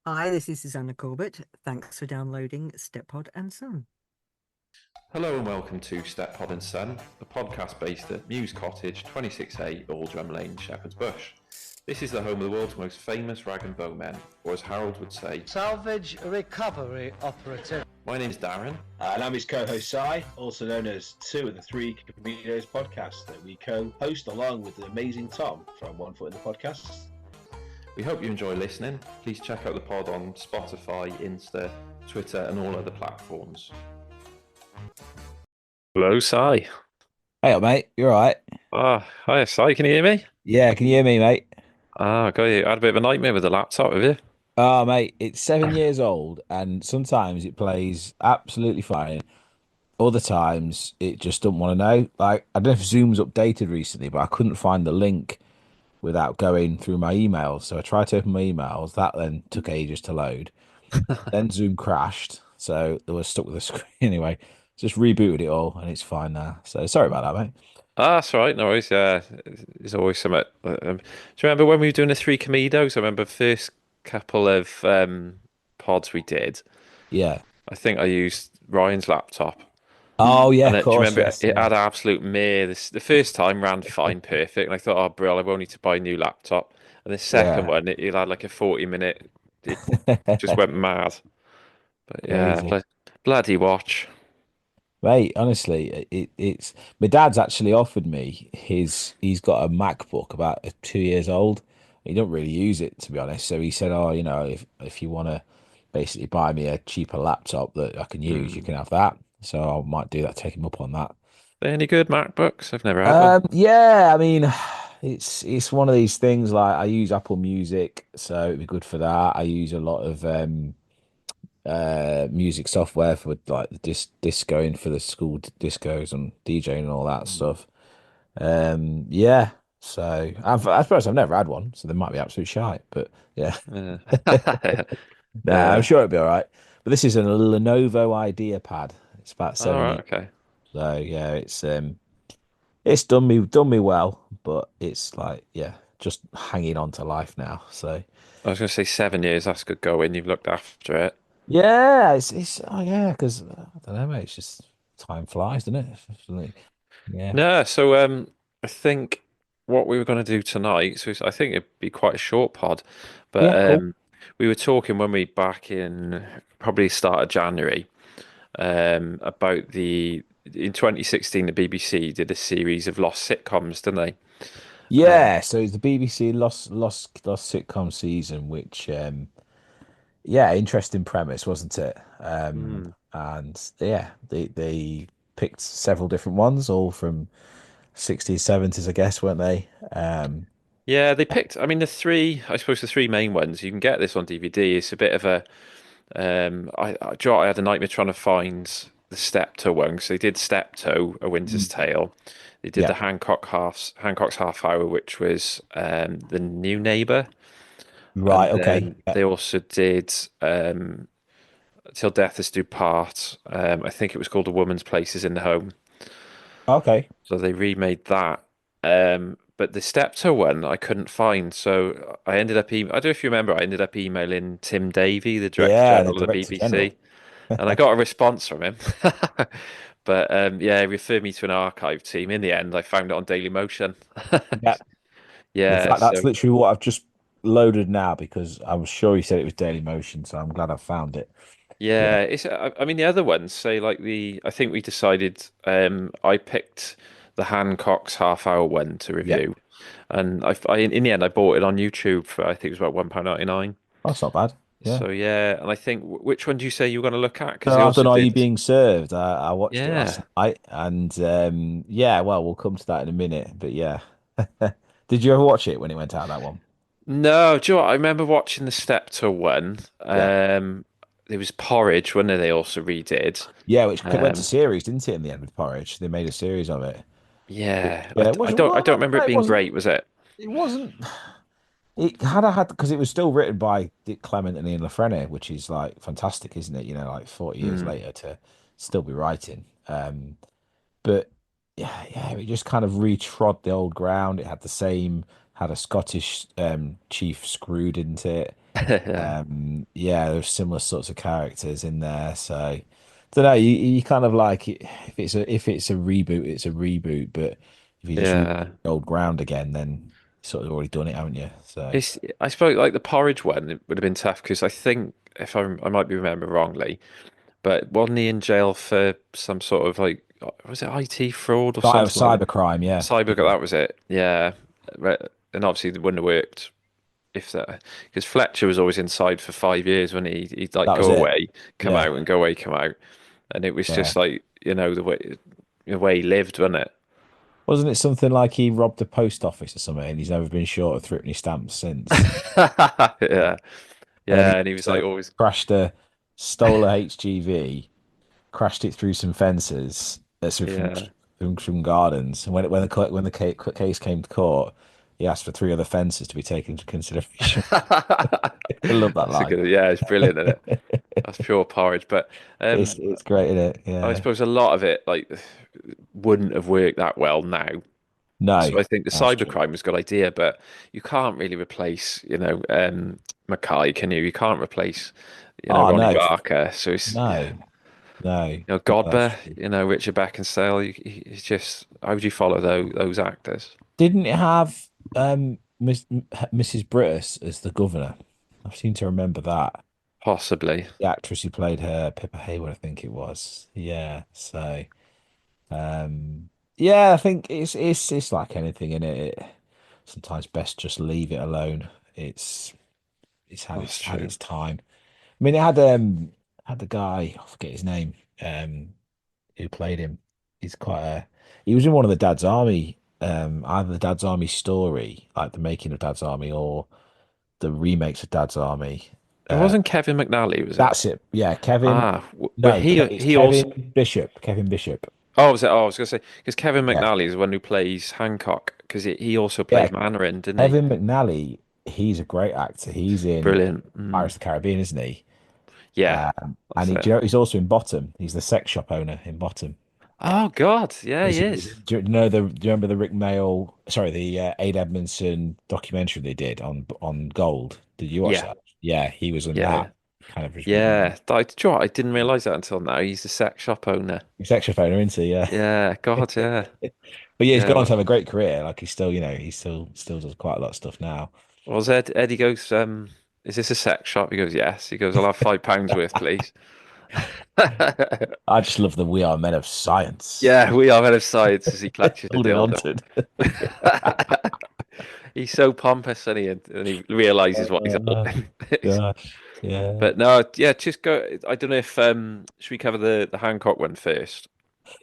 Hi, this is Susanna Corbett. Thanks for downloading Steptoe and Son. Hello and welcome to Steptoe And Son, a podcast based at Mews Cottage, 26A, Aldrum Lane, Shepherd's Bush. This is the home of the world's most famous rag and bowmen, or as Harold would say, Salvage Recovery Operative. My name's Darren. And I'm his co-host Si, also known as Two of the Three Comedios podcast that we co-host along with the amazing Tom from One Foot in the Podcast. We hope you enjoy listening. Please check out the pod on Spotify, Insta, Twitter and all other platforms. Hello, Si. Hey up, mate. You alright? Hi, Si. Can you hear me? Yeah, can you hear me, mate? Got you. I had a bit of a nightmare with the laptop, have you? Oh, mate, it's 7 years old, and sometimes it plays absolutely fine. Other times it just don't want to know. Like, I don't know if Zoom's updated recently, but I couldn't find the link without going through my emails. So I tried to open my emails. That then took ages to load. Then Zoom crashed, so they were stuck with the screen anyway. Just rebooted it all, and it's fine now. So sorry about that, mate. That's all right. No worries. Yeah, there's always something. Do you remember when we were doing the three Comedos? I remember the first couple of pods we did. Yeah. I think I used Ryan's laptop. Oh yeah, And of do you course. remember Yes, it yeah. had absolute mare. The first time ran fine, perfect. And I thought, oh, bro, I won't need to buy a new laptop. And the second Yeah. one, it had like a 40-minute. It just went mad. But yeah, Crazy. bloody watch. Mate, honestly, it's my dad's actually offered me he's got a MacBook about 2 years old. He don't really use it, to be honest. So he said, "Oh, if you want to basically buy me a cheaper laptop that I can use, you Mm. can have that." So I might do that, take him up on that. They any good MacBooks? I've never had one. Yeah, I mean, it's one of these things like I use Apple Music, so it'd be good for that. I use a lot of music software for like the discoing for the school discos and DJing and all that stuff. Yeah. So I suppose I've never had one, so they might be absolute shite, but yeah. Yeah. Nah, I'm Yeah. sure it'll be all right. But this is a Lenovo Idea Pad. It's about All seven right. years. Okay. So yeah, it's done me well, but it's like, yeah, just hanging on to life now. So I was going to say 7 years. That's good going. You've looked after it. yeah, it's oh yeah, because I don't know, mate. It's just time flies, doesn't it? It's like, yeah, No. So I think what we were going to do tonight. So I think it'd be quite a short pod, but yeah, cool. we were talking when we back in probably start of January about the in 2016 the BBC did a series of lost sitcoms, didn't they? Yeah, so it's the BBC Lost sitcom season, which yeah, interesting premise, wasn't it? Hmm. And yeah, they picked several different ones, all from 60s, 70s, I guess, weren't they? Yeah, they picked. I mean, I suppose the three main ones. You can get this on DVD. It's a bit of a. Do you know what, I had a nightmare trying to find the Steptoe one. So they did Steptoe, A Winter's Mm. Tale. They did Yeah. the Hancock's Half Hour, which was the New Neighbor, and Right, okay. then Yeah. they also did Till Death Us Do part. I think it was called A Woman's Place Is in the Home. Okay. So they remade that. But the Steptoe one I couldn't find. So I ended up, I don't know if you remember, I ended up emailing Tim Davie, the Director Yeah, the General of the Director BBC, General. and I got a response from him. But yeah, he referred me to an archive team. In the end, I found it on Daily Motion. Yeah. In Yeah, fact, that's so literally what I've just loaded now because I was sure you said it was Daily Motion, so I'm glad I found it. Yeah. yeah, I mean, the other ones say like I think we decided, I picked the Hancock's half hour one to Yeah. review. And in the end, I bought it on YouTube for I think it was about £1.99. That's not bad. Yeah. So yeah, and I think which one do you say you were going to look at? Because So they I've done also Are You did, Being Served? I watched it last yeah. night, and yeah, well, we'll come to that in a minute. But yeah, did you ever watch it when it went out, that one? No, do you know what? I remember watching the Steptoe one. Yeah, There was Porridge, one that they also redid. yeah, which went to Um, series, didn't it? In the end, with Porridge, they made a series of it. Which, yeah, yeah, it wasn't I well, don't no, remember no, it it being wasn't. great, was it? It wasn't. It had because it was still written by Dick Clement and Ian LaFrenne, which is like fantastic, isn't it? Like 40 years Hmm. later to still be writing. But yeah, it just kind of retrod the old ground. It had a Scottish chief screwed into it. Yeah. Yeah, there's similar sorts of characters in there. So, don't know. You kind of like it, if it's a reboot, it's a reboot. But if you just read Yeah. old ground again, then you sort of already done it, haven't you? So, I suppose like the porridge one, it would have been tough because I think if I might be remembering wrongly, but wasn't he in jail for some sort of like was it IT fraud or something like that? cybercrime, yeah, Cyber, yeah, that was it. Yeah. And obviously it wouldn't have worked if that because Fletcher was always inside for 5 years when he'd like that was go it. away, come Yeah, out and go away, come out. And it was yeah. just like, the way he lived, wasn't it? Wasn't it something like he robbed a post office or something, and he's never been short of threepenny stamps since? Yeah. And then he Yeah, and he was like always stole a HGV, crashed it through some fences, yeah. from gardens. And when the case came to court, he asked for three other fences to be taken into consideration. I love that That's a line. good, yeah, it's brilliant, isn't it? That's pure porridge. But It's great, isn't it? I Yeah. suppose a lot of it like wouldn't have worked that well now. No, So I think the that's true. cybercrime was a good idea, but you can't really replace, Mackay, can you? You can't replace, Oh Ronnie no, Barker. So it's no, no, no, that's Godber, true. Richard Beckinsale. It's just how would you follow those actors? Didn't it have Mrs. Britus as the governor? I seem to remember that. Possibly. The actress who played her, Pippa Haywood, I think it was. Yeah. So, yeah, I think it's like anything in it. Sometimes best just leave it alone. It's That's had true. its time. I mean, it had the guy, I forget his name, who played him. He was in one of the Dad's Army, either the Dad's Army story, like the making of Dad's Army, or the remakes of Dad's Army. It wasn't Kevin McNally, was it? That's it. Yeah, Kevin. But No, it's he also. Kevin Bishop. Kevin Bishop. Oh, was it? Oh, I was gonna say because Kevin Yeah, McNally is the one who plays Hancock because he also yeah. played Mandarin, didn't he? Kevin McNally. He's a great actor. He's in Brilliant. Pirates of the Caribbean, isn't he? Yeah, And that's it. he's also in Bottom. He's the sex shop owner in Bottom. Oh God, yeah, he is. Do you know do you remember the Rick Mail? Sorry, the Ade Edmondson documentary they did on Gold? Did you watch Yeah, that? Yeah, he was in yeah, that kind of his yeah. Do you know what? I didn't realize that until now. He's the sex shop owner. sex shop owner, isn't he? Yeah. Yeah, God, yeah, But yeah, he's yeah. gone on to have a great career. Like he's still, he still does quite a lot of stuff now. Was Eddie goes, is this a sex shop? He goes, yes. He goes, I'll have £5 worth, please. I just love the We Are Men of Science. Yeah, we are men of science as he clutches a Holding on dildo. to. He's so pompous, and he realizes what he's Oh, holding. gosh. Yeah. But no, yeah, just go. I don't know if should we cover the Hancock one first?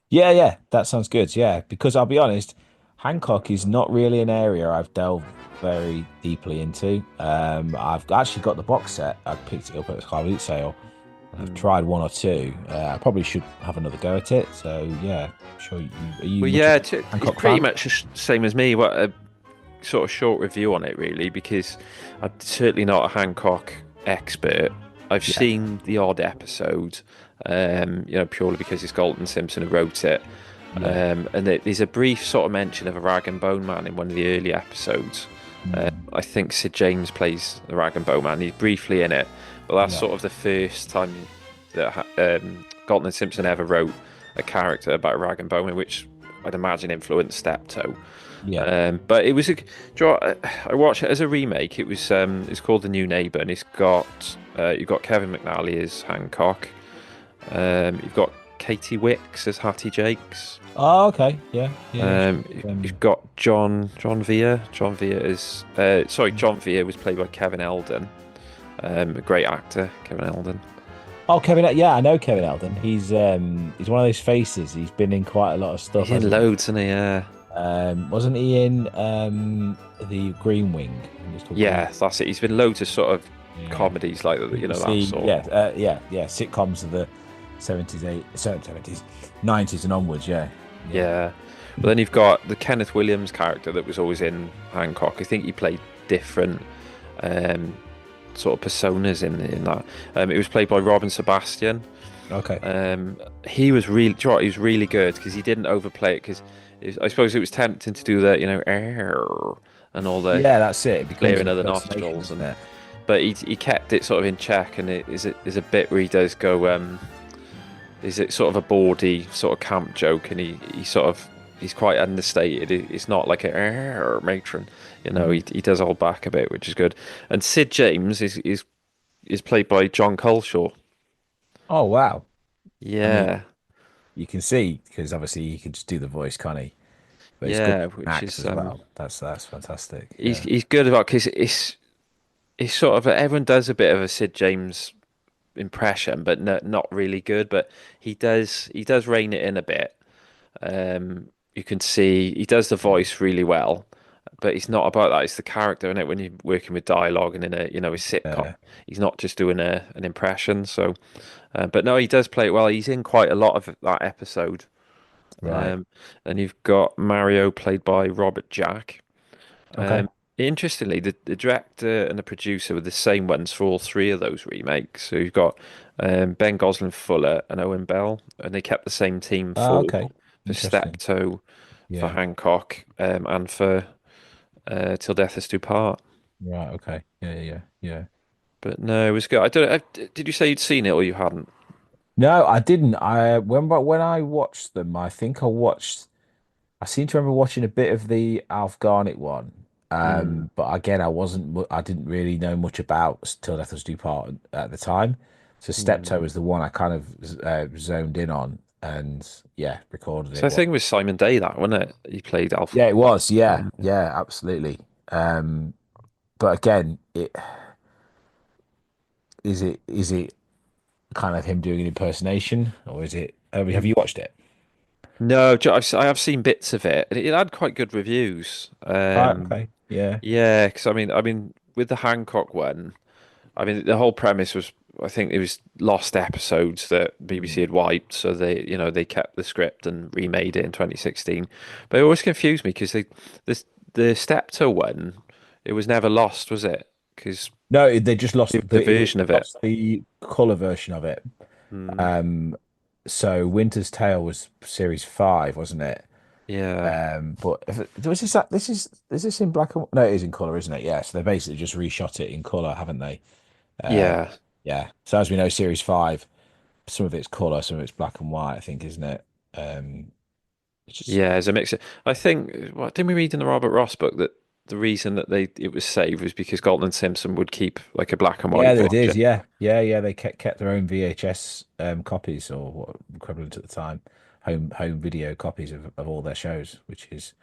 Yeah, yeah, that sounds good. Yeah, because I'll be honest, Hancock is not really an area I've delved very deeply into. I've actually got the box set. I picked it up at the Sky Boot sale. I've tried one or two. I probably should have another go at it. So yeah, I'm sure are you Well, much yeah, of it's a Hancock pretty fan? much the same as me. What a sort of short review on it, really, because I'm certainly not a Hancock expert. I've Yeah, seen the odd episode, purely because it's Galton Simpson who wrote it. yeah. And there's a brief sort of mention of a rag and bone man in one of the early episodes. Mm, I think Sid James plays the rag and bone man. He's briefly in it, but that's yeah, sort of the first time that Galton and Simpson ever wrote a character about a rag and bone man, which I'd imagine influenced Steptoe. yeah. But it was do you know what? I watched it as a remake. It's called The New Neighbor, and it's got you've got Kevin McNally as Hancock. You've got Katie Wicks as Hattie Jakes. Oh, okay. Yeah, yeah. You've got John Vere. John Vere is John Vere was played by Kevin Eldon. A great actor, Kevin Eldon. Oh, Kevin. Yeah, I know Kevin Eldon. He's one of those faces. He's been in quite a lot of stuff, He's in hasn't he? loads, isn't he? Yeah. Wasn't he in the Green Wing? It was called Green Yeah, that's it. He's been loads of sort of Wing. Yeah. comedies like that, that sort. Yeah, sitcoms of the 70s, 90s and onwards. Yeah, yeah, Yeah. But then you've got the Kenneth Williams character that was always in Hancock. I think he played different sort of personas in that. It was played by Robin Sebastian. Okay. He was really, do you know what, he was really good because he didn't overplay it because I suppose it was tempting to do that, "Arr," and all the Yeah, that's it. It becomes clearing an of the impersonation, nostrils isn't and it? but he kept it sort of in check, and there's a bit where he does go is it sort of a bawdy sort of camp joke, and he's quite understated. It's not like a matron, you know. He does hold back a bit, which is good. And Sid James is played by John Culshaw. Oh wow. I mean, Yeah, you can see because obviously he can just do the voice, can't he? But he's good yeah, at which acts is as well. That's fantastic. Yeah. he's good about because it's sort of everyone does a bit of a Sid James impression, but not really good. But he does rein it in a bit. You can see he does the voice really well, but it's not about that. It's the character in it. When you're working with dialogue and in a sitcom, Yeah. he's not just doing an impression. So, but no, he does play it well. He's in quite a lot of that episode. Right. And you've got Mario played by Robert Jack. Okay. Interestingly, the director and the producer were the same ones for all three of those remakes. So you've got Ben Gosling Fuller and Owen Bell, and they kept the same team Ah, for okay. Interesting. Steptoe, for Yeah. Hancock, and for Till Death Us Do Part. Right. Okay. Yeah. Yeah. Yeah. But no, it was good. I don't know. Did you say you'd seen it or you hadn't? No, I didn't. When I watched them, I think I watched. I seem to remember watching a bit of the Alf Garnett one. Mm. But again, I didn't really know much about Till Death Us Do Part at the time. So Steptoe Mm. was the one I kind of zoned in on, and yeah, recorded So it. I think it was Simon Day that, wasn't it? He played Alf. Yeah, it was. Yeah, Yeah. yeah, absolutely. Um, but again, is it kind of him doing an impersonation, or is it? Have you watched it? No, I have seen bits of it, and it had quite good reviews. Right. Okay. Yeah. Yeah, because I mean, with the Hancock one, I mean, the whole premise was, I think it was lost episodes that BBC Mm. had wiped, so they kept the script and remade it in 2016. But it always confused me because the Steptoe one, it was never lost, was it? Because No, they just lost the they version of it. lost the color version of it. Mm, Um, so Winter's Tale was series 5, wasn't it? yeah, But if it, was this is this in black and no, it is in color, isn't it? Yeah. So they basically just reshot it in color, haven't they? Um, yeah. yeah. So as we know, series 5, some of it's color, some of it's black and white, I think, isn't it? Um, it's just Yeah, as a mix. I think, what didn't we read in the Robert Ross book that the reason that it was saved was because Galton and Simpson would keep like a black and yeah, white they did. version. Yeah, yeah, yeah. They kept their own VHS copies or what equivalent at the time, home video copies of all their shows, which is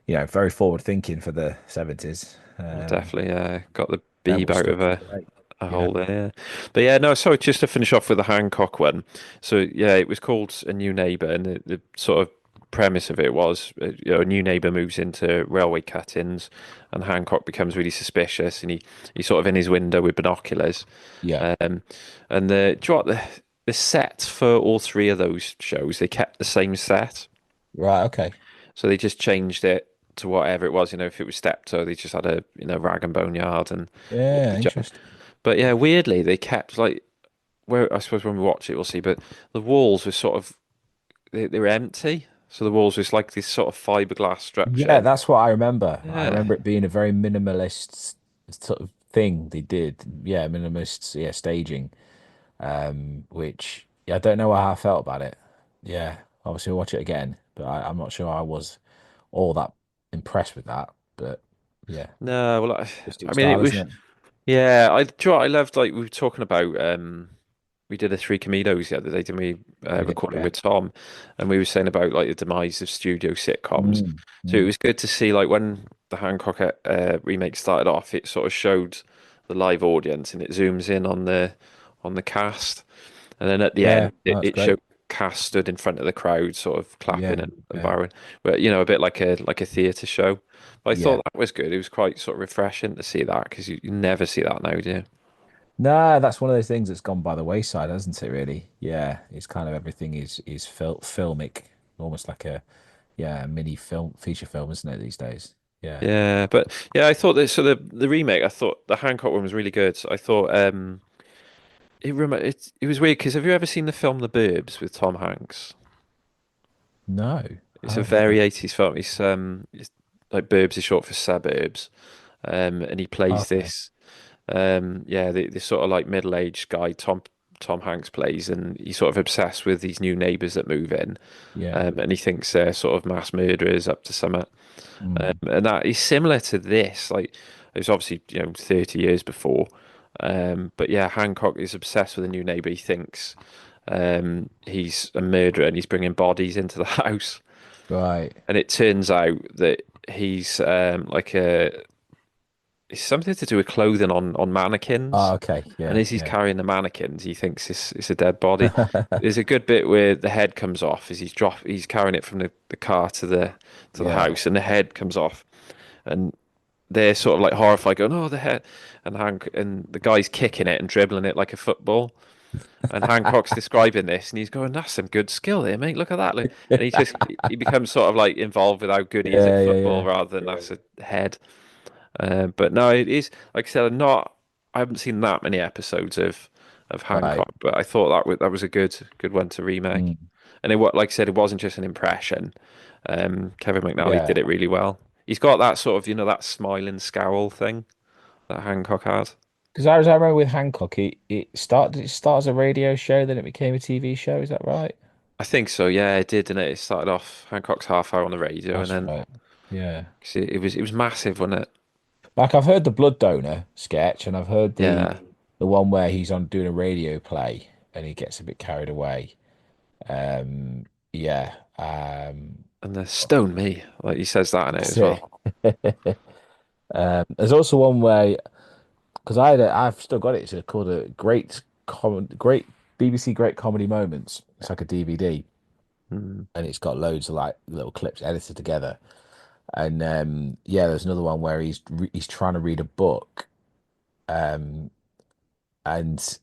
very forward thinking for the 70s. Well, definitely, got the And beeb we're out still of to today. a Yeah. hole there. But yeah, no, sorry, just to finish off with the Hancock one. So yeah, it was called A New Neighbor, and the sort of premise of it was, a new neighbor moves into railway cut-ins, and Hancock becomes really suspicious, and he's sort of in his window with binoculars. Yeah. Um, and do you know what, the set for all three of those shows, they kept the same set. Right. Okay. So they just changed it to whatever it was. If it was Steptoe, they just had a rag and bone yard and Yeah. the job. Interesting. But yeah, weirdly they kept like where I suppose when we watch it we'll see. But the walls were sort of they were empty. So the walls was like this sort of fiberglass Yeah, structure. that's what I remember. I Yeah. remember it being a very minimalist sort of thing they did. Yeah, minimalist, yeah, staging. Which yeah, I don't know how I felt about it. Yeah, obviously I'll watch it again, but I'm not sure I was all that impressed with that. But yeah, No, well, artistic I mean, it style, was. isn't it? Yeah, do you know what I loved? Like we were talking about, we did a Three Caminos the other day, didn't we? We did, Recording yeah. with Tom, and we were saying about like the demise of studio sitcoms. Mm, So it mm. was good to see like when the Hancock remake started off, it sort of showed the live audience and it zooms in on the cast, and then at the Yeah, end no, it, that's it great. showed cast stood in front of the crowd, sort of Yeah, clapping and yeah, bowing, but a bit like a theatre show. But I yeah. thought that was good. It was quite sort of refreshing to see that because you never see that now, do you? No, that's one of those things that's gone by the wayside, hasn't it, really? Yeah, it's kind of everything is filmic, almost like a yeah, a mini film feature film, isn't it, these days? Yeah. Yeah, but yeah, I thought that so the remake, I thought the Hancock one was really good. I thought it was weird because have you ever seen the film The Burbs with Tom Hanks? No, I It's a haven't. No. very 80s film. It's like Burbs is short for suburbs. And he plays Okay. this. Yeah, the sort of like middle-aged guy Tom Hanks plays, and he's sort of obsessed with these new neighbors that move in, Yeah. and he thinks they're sort of mass murderers up to something. And that is similar to this. Like it was obviously 30 years before, but yeah, Hancock is obsessed with a new neighbor. He thinks he's a murderer and he's bringing bodies into the house, Right. and it turns out that he's like a it's something to do with clothing on Oh, mannequins. okay. And Yeah. as he's Yeah. carrying the mannequins, he thinks it's a dead body. There's a good bit where the head comes off as he's carrying it from the car to the Yeah. house, and the head comes off, and they're sort of like horrified, going, "Oh, the head!" And the guy's kicking it and dribbling it like a football. And Hancock's describing this, and he's going, "That's some good skill there, mate. Look at that!" Look. And he becomes sort of like involved with how good he is at Yeah. Yeah. football Yeah. rather than that's a head. But no, it is like I said, I haven't seen that many episodes of Right. Hancock, but I thought that was a good one to remake. Mm. And like I said, it wasn't just an impression. Kevin McNally Yeah. did it really well. He's got that sort of that smiling scowl thing that Hancock has. Because I remember with Hancock, it start as a radio show, then it became a TV show. Is that right? I think so. Yeah, it did, didn't it? It started off Hancock's half hour on the radio, and That's then right. Yeah. 'cause it was massive, wasn't it? Like I've heard the Blood Donor sketch, and I've heard Yeah, the one where he's on doing a radio play and he gets a bit carried away. Yeah. and the Stone Me, like he says that in it That's as well. it. There's also one where because I've still got it. It's called a great BBC Great Comedy Moments. It's like a DVD, Mm. and it's got loads of like little clips edited together. And yeah, there's another one where he's trying to read a book, um, and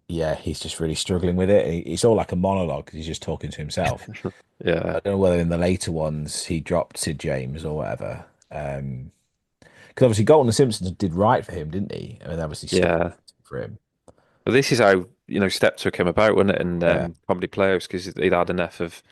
yeah, he's just really struggling with it. It's all like a monologue 'cause he's just talking to himself. I Yeah, don't know whether in the later ones he dropped Sid James or whatever. Because obviously Galton and the Simpsons did right for him, didn't he? I mean, obviously stuff yeah. for him. But this is how Steptoe came about, wasn't it? And Yeah, Comedy Playhouse because they'd had enough of.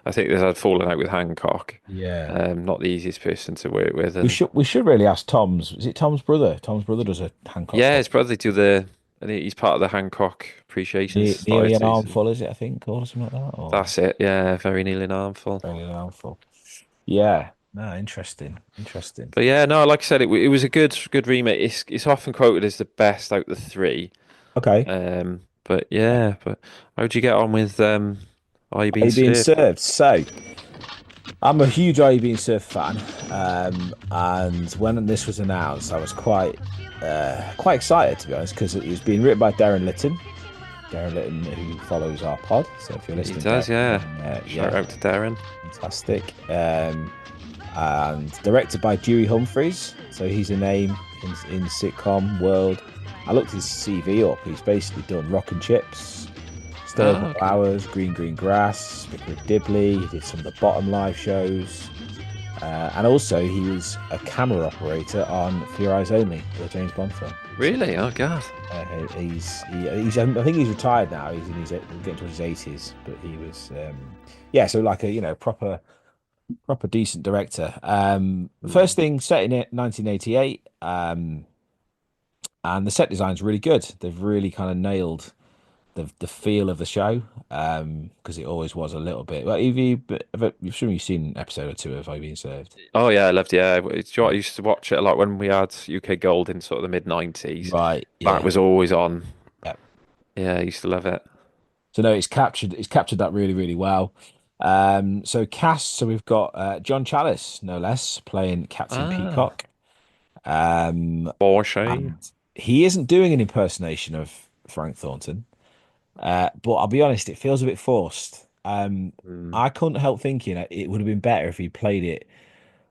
I think they had fallen out with Hancock. yeah. Not the easiest person to work with, We and should really ask Tom's. Is it Tom's brother? Tom's brother does a Hancock yeah, pod. his brother do and he's part of the Hancock Appreciation Nearly an Society. So armful, is it? I think, or something like that. Or that's it. Yeah, very nearly an armful. only an armful. Yeah. No, interesting. Interesting. But yeah, no, like I said, it was a good remake. It's often quoted as the best out of the three. Okay. But yeah, but how'd you get on with Are You Are Being you being Served? served? So, I'm a huge Are You Being Served fan, and when this was announced, I was quite excited to be honest because it was being written by Darren Litton. Darren Litton, who follows our pod. So if you're He listening, does, Darren, yeah. then, Shout yeah, out to Darren. fantastic. And directed by Dewey Humphreys. So he's a name in sitcom world. I looked his CV up. He's basically done Rock and Chips, Sterling Okay. Flowers, Green Green Grass, Vicar of Dibley. He did some of the Bottom Live shows. And also he was a camera operator on For Your Eyes Only, the James Bond film. Really? Oh God. He's I think he's retired now. He's in his getting to his 80s, but he was yeah. So like a proper decent director. First thing set in it 1988, and the set design's really good. They've really kind of nailed the feel of the show, because it always was a little bit. Well, I'm sure you've seen an episode or two of I've Been Served. Oh yeah, I loved. Yeah, I used to watch it a lot when we had UK Gold in sort of the mid-90s. Right. That Yeah. was always on. Yeah. Yeah, I used to love it. So no, it's captured that really, really well. So cast, so we've got John Challis, no less, playing Captain Ah, Peacock. for sure. And he isn't doing an impersonation of Frank Thornton. But I'll be honest, it feels a bit forced. Mm, I couldn't help thinking it would have been better if he played it.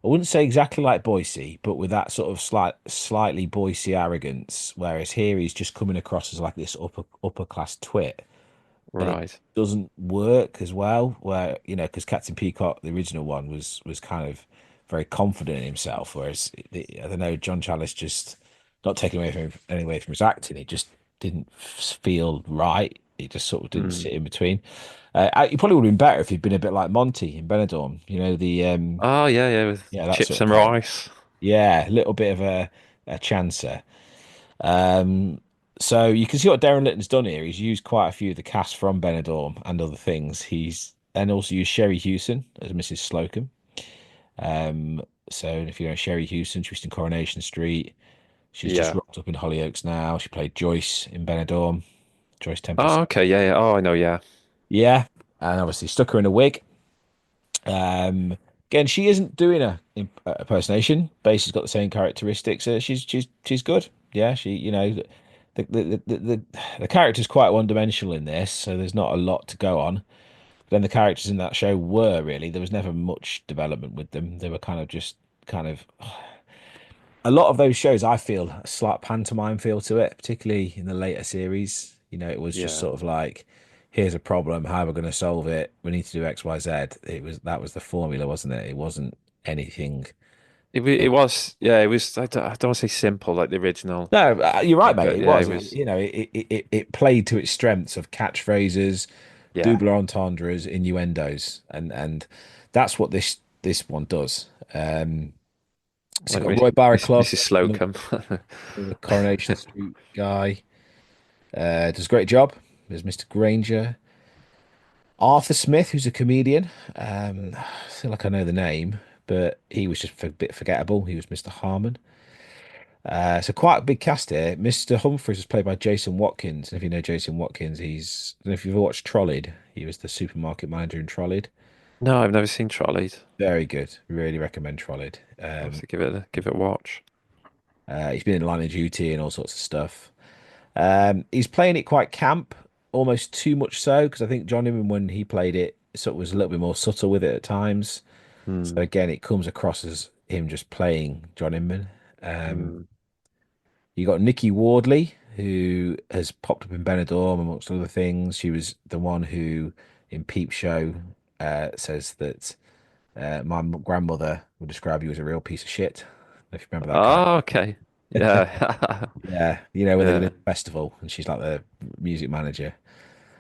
I wouldn't say exactly like Boise, but with that sort of slightly Boise arrogance. Whereas here he's just coming across as like this upper class twit, and it right. doesn't work as well. Where because Captain Peacock, the original one, was kind of very confident in himself, whereas I don't know, John Challis just not taking away from his acting, it just didn't feel right. It just sort of didn't Mm. sit in between. He probably would have been better if he'd been a bit like Monty in Benidorm. The Oh yeah, with yeah, that chips sort of and character. rice. Yeah, a little bit of a chancer. Um, so you can see what Darren Litton's done here. He's used quite a few of the cast from Benidorm and other things. He's and also used Sherry Hewson as Mrs. Slocum. Um, so if you know Sherry Hewson, she was in Coronation Street. She's just Yeah. rocked up in Hollyoaks now. She played Joyce in Benidorm, Joyce Oh, Tempest. okay. Yeah, yeah. Oh, I know. Yeah. Yeah, and obviously stuck her in a wig. Um, Again, she isn't doing a impersonation. Basic's got the same characteristics. She's good. Yeah, she the character's quite one dimensional in this, so there's not a lot to go on. Then the characters in that show were really there was never much development with them. They were kind of a lot of those shows. I feel a slight pantomime feel to it, particularly in the later series. It was just Yeah. sort of like, here's a problem, how are we going to solve it? We need to do X, Y, Z. That was the formula, wasn't it? It wasn't anything. It was. Yeah. It was. I don't want to say simple like the original, No, you're right, mate. but It yeah, was. it was. It played to its strengths of catchphrases, Yeah. double entendres, innuendos, and that's what this one does. So Like you've got Roy Barraclough, Mrs. Slocum. the Coronation Street guy. Does a great job. There's Mr. Granger. Arthur Smith, who's a comedian. I feel like I know the name, but he was just a bit forgettable. He was Mr. Harmon. So quite a big cast here. Mr. Humphries was played by Jason Watkins. And if you know Jason Watkins, I don't know if you've ever watched Trolleyed. He was the supermarket manager in Trolleyed. No, I've never seen Trolleyed. Very good. Really recommend Trolleyed. I'll have to give it a watch. He's been in Line of Duty and all sorts of stuff. He's playing it quite camp, almost too much so, because I think John Inman, when he played it, sort of was a little bit more subtle with it at times. So Hmm. again, it comes across as him just playing John Inman. Um, Hmm. you got Nikki Wardley, who has popped up in Benidorm amongst other things. She was the one who, in Peep Show, says that grandmother would describe you as a real piece of shit. If you remember that Oh, okay. character. Yeah. Yeah, when they did Yeah. a festival and she's like the music manager.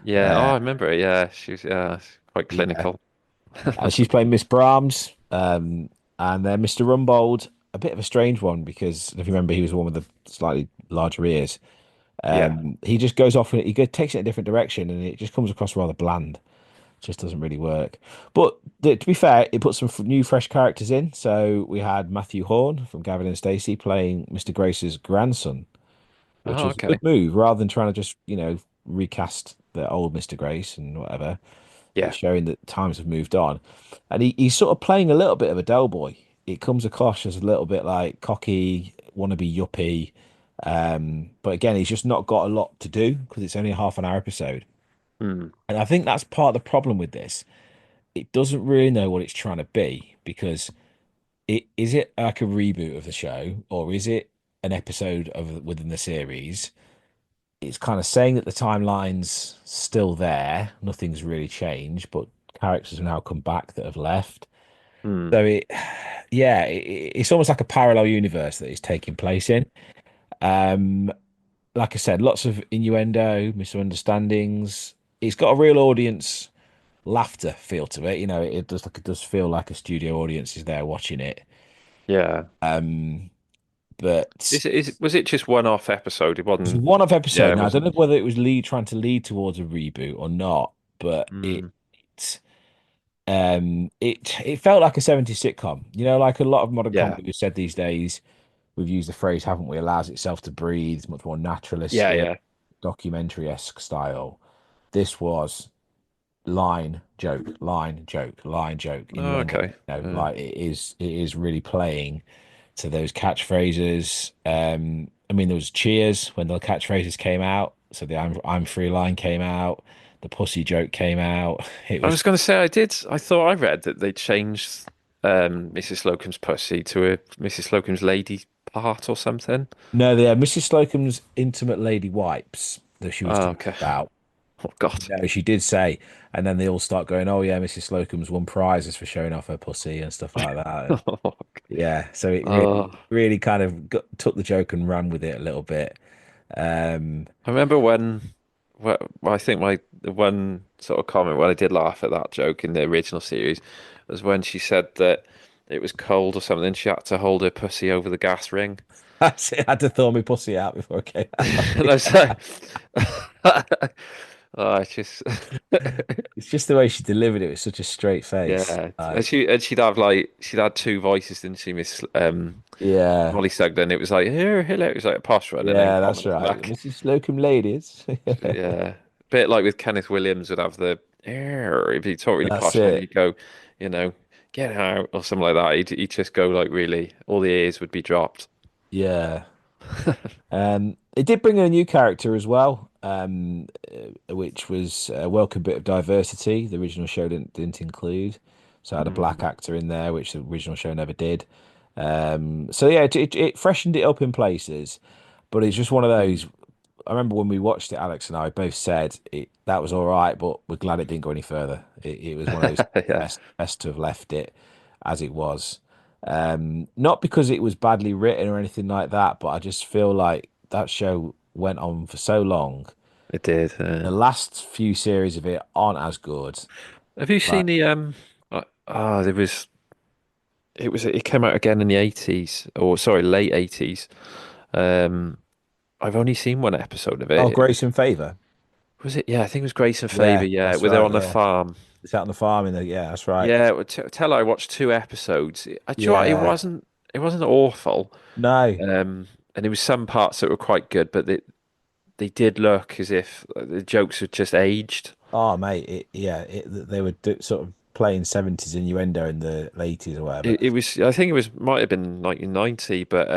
Yeah. Oh, Uh, I remember it. Yeah. She was, yeah, quite yeah, clinical. and she's playing Miss Brahms. And then Mr. Rumbold, a bit of a strange one because if you remember, he was the one with the slightly larger ears. Yeah. He just goes off and takes it in a different direction, and it just comes across rather bland. Just doesn't really work. But to be fair, it put some new, fresh characters in. So we had Matthew Horn from Gavin and Stacey playing Mr. Grace's grandson, which Oh, was a okay. good move rather than trying to just, recast the old Mr. Grace and whatever. It's Yeah. showing that times have moved on. And he's sort of playing a little bit of a Del Boy. It comes across as a little bit like cocky, wannabe yuppie. But again, he's just not got a lot to do because it's only a half an hour episode. Hmm. And I think that's part of the problem with this. It doesn't really know what it's trying to be because is it like a reboot of the show or is it an episode of within the series? It's kind of saying that the timeline's still there, nothing's really changed, but characters have now come back that have left. Hmm. So yeah, it's almost like a parallel universe that is taking place in. Um, like I said, lots of innuendo, misunderstandings. It's got a real audience laughter feel to it. It does feel like a studio audience is there watching it. Yeah. Um, but Was it just one-off episode? It it's a wasn't. one-off Yeah. episode. It Now I don't wasn't. know whether it was trying to lead towards a reboot or not, but Hmm. it felt like a 70s sitcom. Like a lot of modern Yeah. comedy we've said these days, we've used the phrase, haven't we, allows itself to breathe, it's much more Yeah. naturalistic, Yeah. documentary-esque style. This was line joke, line joke, line joke, Oh, innuendo. okay. Like it is really playing to those catchphrases. I mean, there was cheers when the catchphrases came out. So the I'm free line came out, the pussy joke came out. It I was was going to say I did. I thought I read that they changed Mrs. Slocum's pussy to a Mrs. Slocum's lady part or something. no, the Mrs. Slocum's intimate lady wipes that she was Oh, talking okay. about. Oh God. No, she did say, and then they all start going, "Oh yeah, Mrs. Slocum's won prizes for showing off her pussy and stuff like that." Yeah, so it Oh, really kind of took the joke and ran with it a little bit. Um, I remember when. Well, I think the one sort of comment when I did laugh at that joke in the original series was when she said that it was cold or something. She had to hold her pussy over the gas ring. I had to throw my pussy out before I came out. And I was like, oh, it's just It's just the way she delivered it with such a straight face. yeah. She'd have like she'd had two voices, didn't she, Miss Yeah, Molly Sugden? It was like hello, it was like a posh one, and then yeah, that's Coleman at the right. back. Mrs. Slocum ladies. Yeah, bit like with Kenneth Williams would have the if he talk really That's posh, and then it. he'd go, you know, get out or something like that. He'd just go like really, all the ears would be dropped. Yeah. It did bring in a new character as well, which was a welcome bit of diversity. The original show didn't include, so I had a black actor in there, which the original show never did. So yeah, it freshened it up in places, but it's just one of those. I remember when we watched it, Alex and I both said that was all right, but we're glad it didn't go any further. It was one of those Yeah, best to have left it as it was. Not because it was badly written or anything like that, but I just feel like that show went on for so long. it did. The last few series of it aren't as good. Have you Like, seen the there was it came out again in the 80s, or sorry, late 80s. Um, I've only seen one episode of oh, it. Grace and Favor. Was it? Yeah, I think it was Grace and Yeah, Favor. Yeah, that's where they're right. on the Yeah, farm. it's out on the farm in the. Yeah, that's right. Yeah, well, tell her I watched two episodes. Do you know what? Yeah, It wasn't awful. no. And there was some parts that were quite good, but they did look as if the jokes had just aged. Oh, mate. They were sort of playing 70s innuendo in the 80s or whatever. It was, I think it was, might have been 1990, but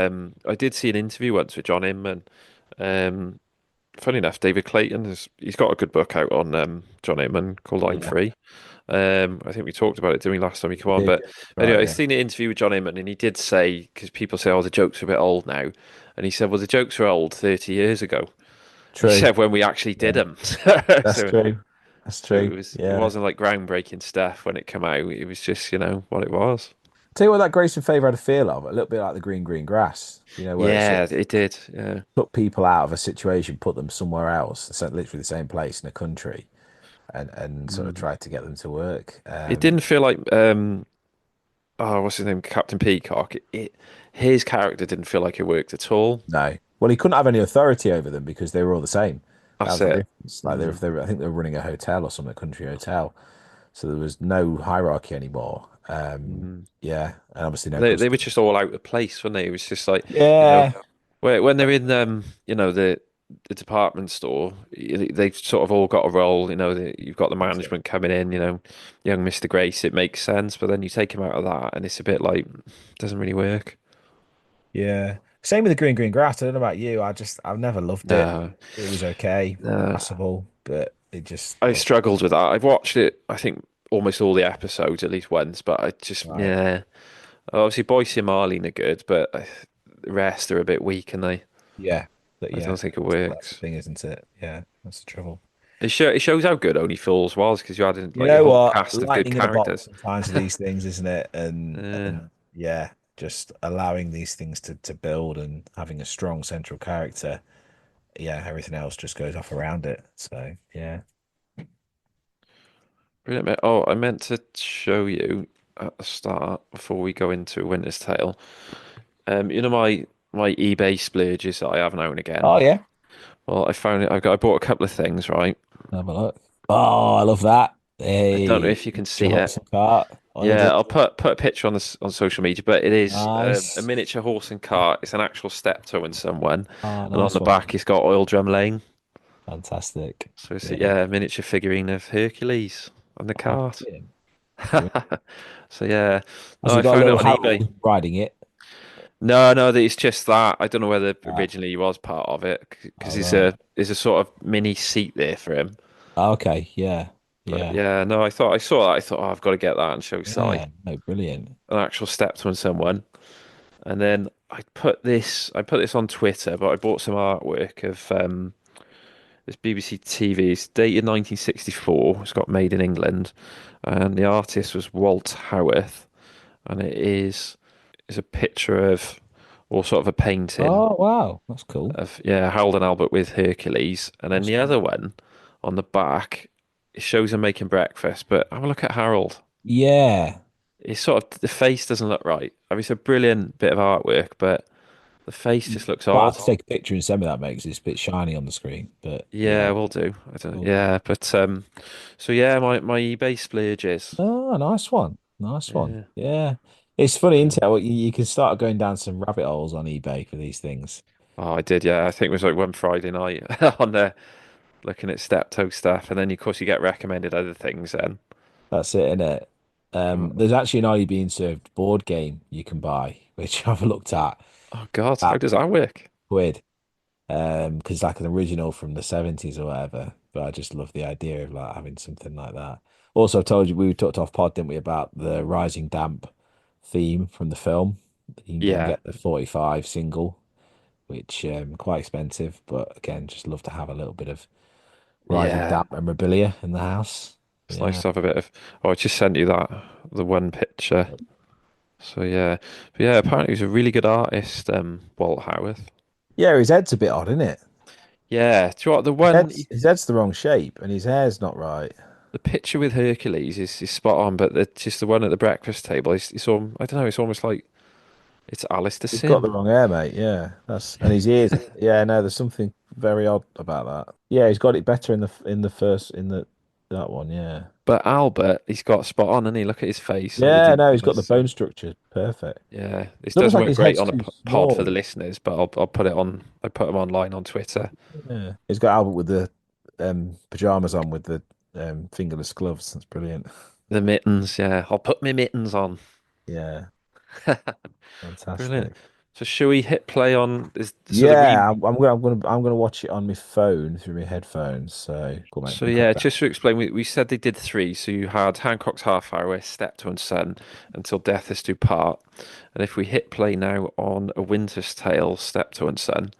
I did see an interview once with John Inman. Um, Funny enough, David Clayton he's got a good book out on John Inman called I'm Yeah, Free. I think we talked about it doing last time he came we on, did. but Right. anyway, I Yeah. seen an interview with John Inman, and he did say because people say, "Oh, the jokes are a bit old now," and he said, "Well, the jokes were old 30 years ago." He True. said when we actually did Yeah. them. That's So, true. That's so true. it Yeah. wasn't like groundbreaking stuff when it came out. It was just what it was. Tell you what, that Grace and Favor had a feel of a little bit like the green grass, where it sort Yeah, of it did. Yeah, took people out of a situation, put them somewhere else, literally the same place in a country, and sort of Mm. tried to get them to work. It didn't feel like oh, what's his name, Captain Peacock. His character didn't feel like it worked at all. No. Well, he couldn't have any authority over them because they were all the same. That That's was the it. difference. Like I think they were running a hotel or something, a country hotel. So there was no hierarchy anymore. Mm. Yeah, and obviously no They were custom. just all out of place, weren't they? It was just like, you know, Yeah, when they're in the department store, they've sort of all got a role. You've got the that's it. management coming in. Young Mr. Grace, it makes sense, but then you take him out of that, and it's a bit like doesn't really work. Yeah. Same with the green grass. I don't know about you. I've never loved it. No, It was okay, no, passable, but it just I struggled with that. I've watched it, I think, almost all the episodes at least once, but I just right. yeah. Obviously, Boyce and Marlene are good, but the rest are a bit weak, and Yeah. But I yeah, don't think it that's the works. thing, isn't it? Yeah, that's the trouble. It shows how good Only Fools was because you had You like a know whole what? cast of good Lightning in a bottle characters. sometimes with these things, isn't it? Uh, And yeah, just allowing these things to build and having a strong central character. Yeah, everything else just goes off around it. So yeah. Brilliant, mate. Oh, I meant to show you at the start before we go into Winter's Tale. My eBay splurges that I have now and again. Oh yeah. Well, I found it. I bought a couple of things, right? Have a look. Oh, I love that. I don't know Hey, if you can your see it. horse and cart. I love Yeah, it. I'll put a picture on this on social media, but it is a Nice. miniature horse and cart. It's an actual Steptoe and Son one, Oh, and on nice the one. back it's got Oil Drum Lane. Fantastic. So it's Yeah. a miniature figurine of Hercules on the Oh, cart. brilliant. Brilliant. So yeah, Has no, he I got a found it little on eBay. Harold riding it? No, it's just that. I don't know whether Ah, originally he was part of it because all right. there's a sort of mini seat there for him. Okay. Yeah. But Yeah. yeah, no, I saw that. I thought, oh, I've got to get that and show Si Yeah. No, brilliant. an actual Steptoe and someone. And then I put this on Twitter, but I bought some artwork of this BBC TV. It's dated 1964. It's got made in England, and the artist was Walt Howarth, and is a picture of or sort of a painting Oh, wow. That's cool. of Harold and Albert with Hercules, and then That's the cool. other one on the back it shows him making breakfast. But have a look at Harold. Yeah. It's sort of the face doesn't look right. I mean, it's a brilliant bit of artwork, but The face just looks But I odd. have to take a picture and send me that, mate, 'cause it's a bit shiny on the screen. But Yeah, yeah. we'll do. I don't. Cool. Yeah, but so yeah, my eBay splurges. Oh, nice one. Nice one. Yeah. Yeah. It's funny, Yeah. isn't it? You can start going down some rabbit holes on eBay for these things. Oh, I did. Yeah, I think it was like one Friday night on there looking at Steptoe stuff, and then of course you get recommended other things. Then. That's it, innit? Oh, There's actually an Are You Being Served board game you can buy, which I've looked oh God, how at does that work? quid. Because like an original from the 70s or whatever. But I just love the idea of like having something like that. Also, I told you we talked off pod, didn't we, about the Rising Damp theme from the film. You can Yeah, get the 45 single, which quite expensive, but again, just love to have a little bit of Rising yeah. Damp memorabilia in the house. It's nice Yeah. to have a bit of. Oh, I just sent you that the one picture. So yeah, but yeah. Apparently, he's a really good artist. Walt Howarth. Yeah, his head's a bit odd, isn't it? Yeah, do you know what the His one? head's, his head's the wrong shape and his hair's not right. The picture with Hercules is spot on, but just the one at the breakfast table. It's all. I don't know. It's almost like it's Alistair He's got Sim. the wrong hair, mate. Yeah, that's and his ears. Yeah, no, there's something very odd about that. Yeah, he's got it better in the first in the that one. Yeah, But Albert, he's got spot on, and he look at his face on the yeah, no, he's got the DVDs. bone structure perfect. Yeah, this It's almost doesn't like work his great head's on a too pod for the small. listeners, but I'll put it on. I put them online on Twitter. Yeah, he's got Albert with the pajamas on with the fingerless gloves. That's brilliant. The mittens, yeah, I'll put my mittens on. Yeah, Brilliant. fantastic. So, should we hit play on? Is so the Yeah, re I'm gonna watch it on my phone through my headphones. So cool, mate. So You crack yeah, that. just to explain, we said they did three. So you had Hancock's Half Hour, Steptoe and Son, until Death Us Do Part. And if we hit play now on A Winter's Tale, Steptoe and Son.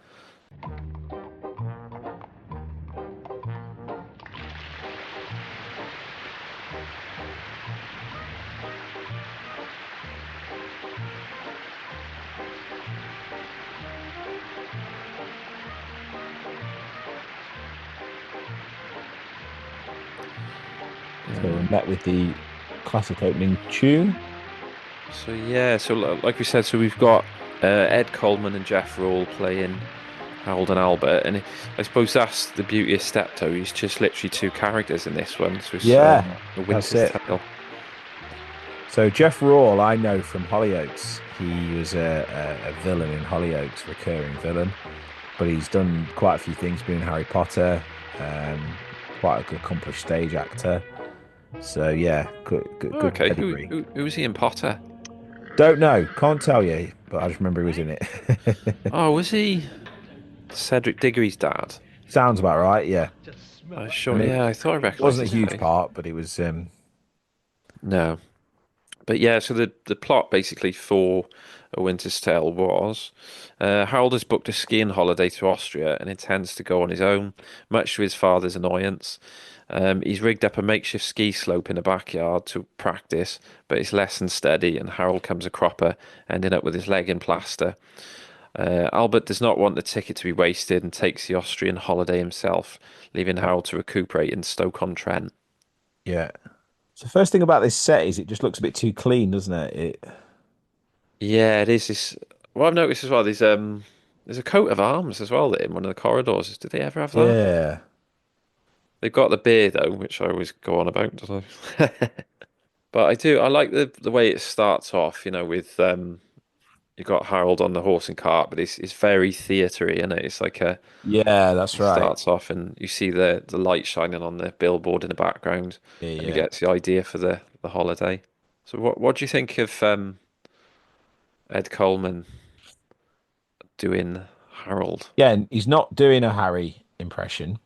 So we met with the classic opening tune. So yeah, so like we said, so we've got Ed Coleman and Jeff Rawle playing Harold and Albert, and I suppose that's the beauty of Steptoe. He's just literally two characters in this one. So it's Yeah, A that's Winter's it. Tale. So Jeff Rawle, I know from Hollyoaks. He was a villain in Hollyoaks, recurring villain, but he's done quite a few things, being Harry Potter, quite a good accomplished stage actor. So yeah, good Okay, pedigree. who was he in Potter? Don't know, can't tell you, but I just remember he was in it. Oh, was he Cedric Diggory's dad? Sounds about right, yeah. Sure, And yeah, I thought I it recognised wasn't a his huge face. part, but it was No. But yeah, so the plot basically for A Winter's Tale was Harold has booked a skiing holiday to Austria and intends to go on his own, much to his father's annoyance. He's rigged up a makeshift ski slope in the backyard to practice, but it's less than steady, and Harold comes a cropper, ending up with his leg in plaster. Albert does not want the ticket to be wasted and takes the Austrian holiday himself, leaving Harold to recuperate in Stoke-on-Trent. yeah. So first thing about this set is it just looks a bit too clean, doesn't it? Yeah, it is. This. Well, I've noticed as well. There's a coat of arms as well in one of the corridors. Did they ever have that? Yeah. They've got the beer though, which I always go on about, don't I? But I do. I like the way it starts off. With you got Harold on the horse and cart, but it's very theatery, isn't it? It's like Yeah, that's it right. starts off and you see the light shining on the billboard in the background, Yeah, and he yeah. gets the idea for the holiday. So what do you think of Ed Coleman doing Harold? Yeah, and he's not doing a Harry impression,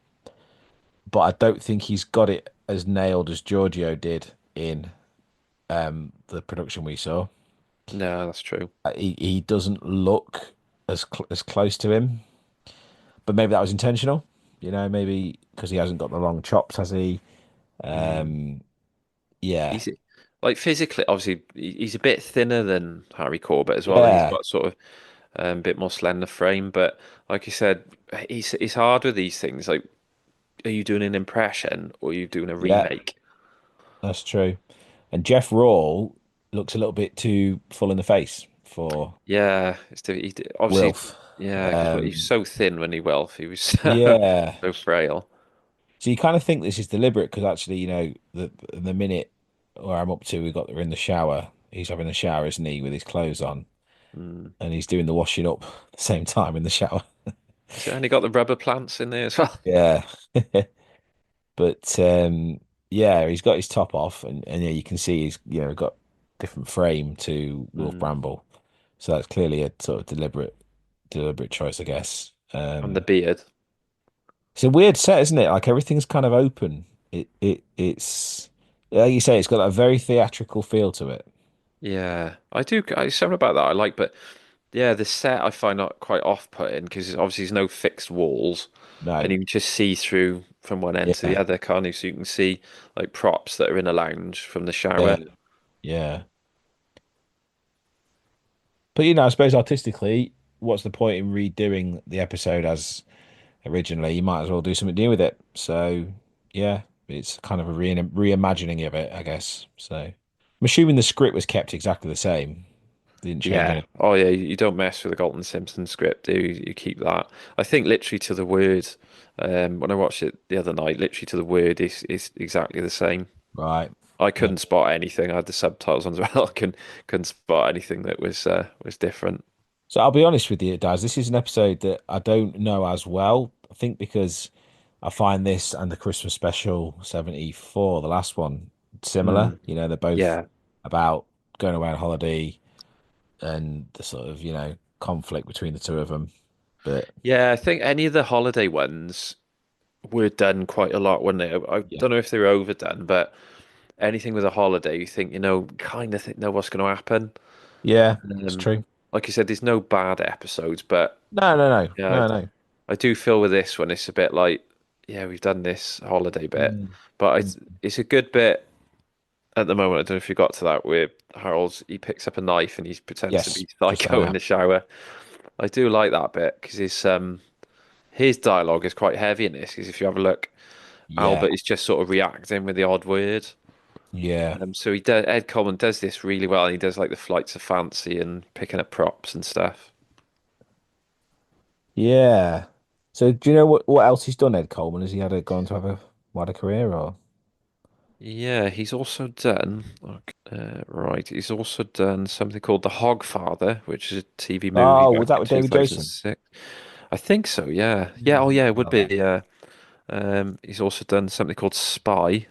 but I don't think he's got it as nailed as Giorgio did in the production we saw. No, that's true. He doesn't look as close to him, but maybe that was intentional. Maybe because he hasn't got the long chops, has he? Mm. Um, yeah, He's like physically, obviously, he's a bit thinner than Harry Corbett as well. He's yeah, got sort of a bit more slender frame, but like you said, he's hard with these things. Like, are you doing an impression or are you doing a yeah. remake? That's true. And Jeff Rawle looks a little bit too full in the face for Yeah, obviously, Wilf. yeah, because he was so thin when he Wilf. He was Yeah. so frail. So you kind of think this is deliberate because actually, the minute where I'm up to, we're in the shower. He's having a shower, isn't he, with his clothes on, Mm. and he's doing the washing up at the same time in the shower. And he got the rubber plants in there as well. Yeah. But yeah, he's got his top off, and yeah, you can see he's got different frame to Wolf Mm. Bramble, so that's clearly a sort of deliberate choice, I guess. And the beard. It's a weird set, isn't it? Like everything's kind of open. It's like you say, it's got a very theatrical feel to it. Yeah, I do. Something about that I like, but yeah, the set I find not quite off-putting because obviously there's no fixed walls, and No, you can just see through from one end to the yeah, other, can't you? So you can see like props that are in a lounge from the yeah, shower. yeah. But I suppose artistically, what's the point in redoing the episode as originally? You might as well do something new with it. So yeah, it's kind of a reimagining of it, I guess. So I'm assuming the script was kept exactly the same. They didn't change Yeah. anything. Oh yeah. You don't mess with the Galton Simpson script, do you? You keep that. I think literally to the word. When I watched it the other night, literally to the word is exactly the same. Right. I Yeah. couldn't spot anything. I had the subtitles on as well. I couldn't spot anything that was different. So I'll be honest with you, Daz. This is an episode that I don't know as well. I think because I find this and the Christmas special 74, the last one, similar. Mm. They're both Yeah. about going away on holiday and the sort of, conflict between the two of them. But Yeah, I think any of the holiday ones were done quite a lot, weren't they? I yeah, don't know if they were overdone, but anything with a holiday, you think, kind of think know what's going to happen. yeah, it's Um, true. like you said, there's no bad episodes, but No, no, no, yeah, no, no. I do feel with this one, it's a bit like, yeah, we've done this holiday bit, Mm, but mm. it's a good bit at the moment. I don't know if you got to that where he picks up a knife and he pretends to Yes, be just like Psycho in that. the shower. I do like that bit because his dialogue is quite heavy in this. Because if you have a look, Yeah, Albert is just sort of reacting with the odd word. yeah, So Ed Coleman does this really well. And he does like the flights of fancy and picking up props and stuff. yeah. So do you know what else he's done, Ed Coleman? Has he gone to have a wider career or? Yeah, he's also done. Right, he's also done something called The Hogfather, which is a TV movie Oh, back was that in with David Jason? 2006. I think so. Yeah, yeah. Oh, Mm, yeah. It would about that. be. He's also done something called Spy,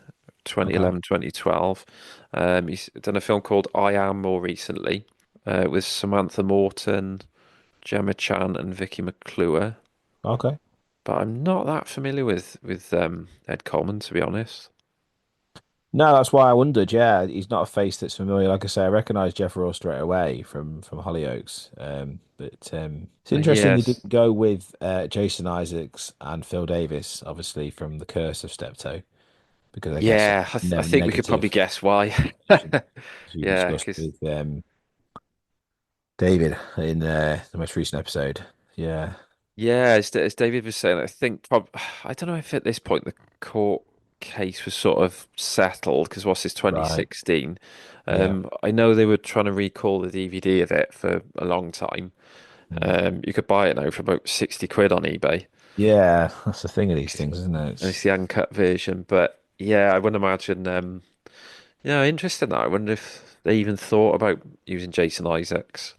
Okay. 2011, 2012. He's done a film called I Am more recently, with Samantha Morton, Gemma Chan, and Vicky McClure. Okay. But I'm not that familiar with Ed Coleman, to be honest. No, that's why I wondered. Yeah, he's not a face that's familiar. Like I say, I recognised Jeff Raw straight away from Hollyoaks. But it's interesting they Yes. didn't go with Jason Isaacs and Phil Davis, obviously from The Curse of Steptoe, because I guess Yeah, I think we could probably negative, guess why. as we Yeah, discussed because with David in the most recent episode. Yeah. yeah, as David was saying, I think I don't know if at this point the court case was sort of settled because what's this Right. 2016? Yeah. I know they were trying to recall the DVD of it for a long time. Mm. You could buy it now for about 60 quid on eBay, Yeah, that's the thing of these things, isn't it? and it's the uncut version. But yeah, I wouldn't imagine. Yeah, interesting that. I wonder if they even thought about using Jason Isaacs.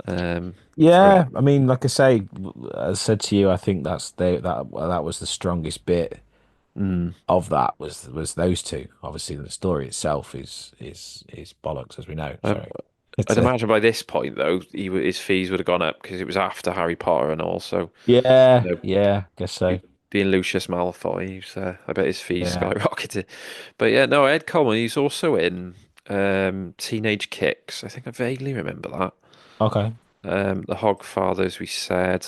For Yeah, I mean, like I say, as I said to you, I think that was the strongest bit mm. of that was those two. Obviously, the story itself is bollocks, as we know. Um, So it's I'd imagine by this point, though, his fees would have gone up because it was after Harry Potter and also, yeah, you know, yeah, guess so. being Lucius Malfoy, I bet his fees Yeah. skyrocketed. But yeah, no, Ed Coleman, he's also in Teenage Kicks. I think I vaguely remember that. Okay. The Hogfather, as we said,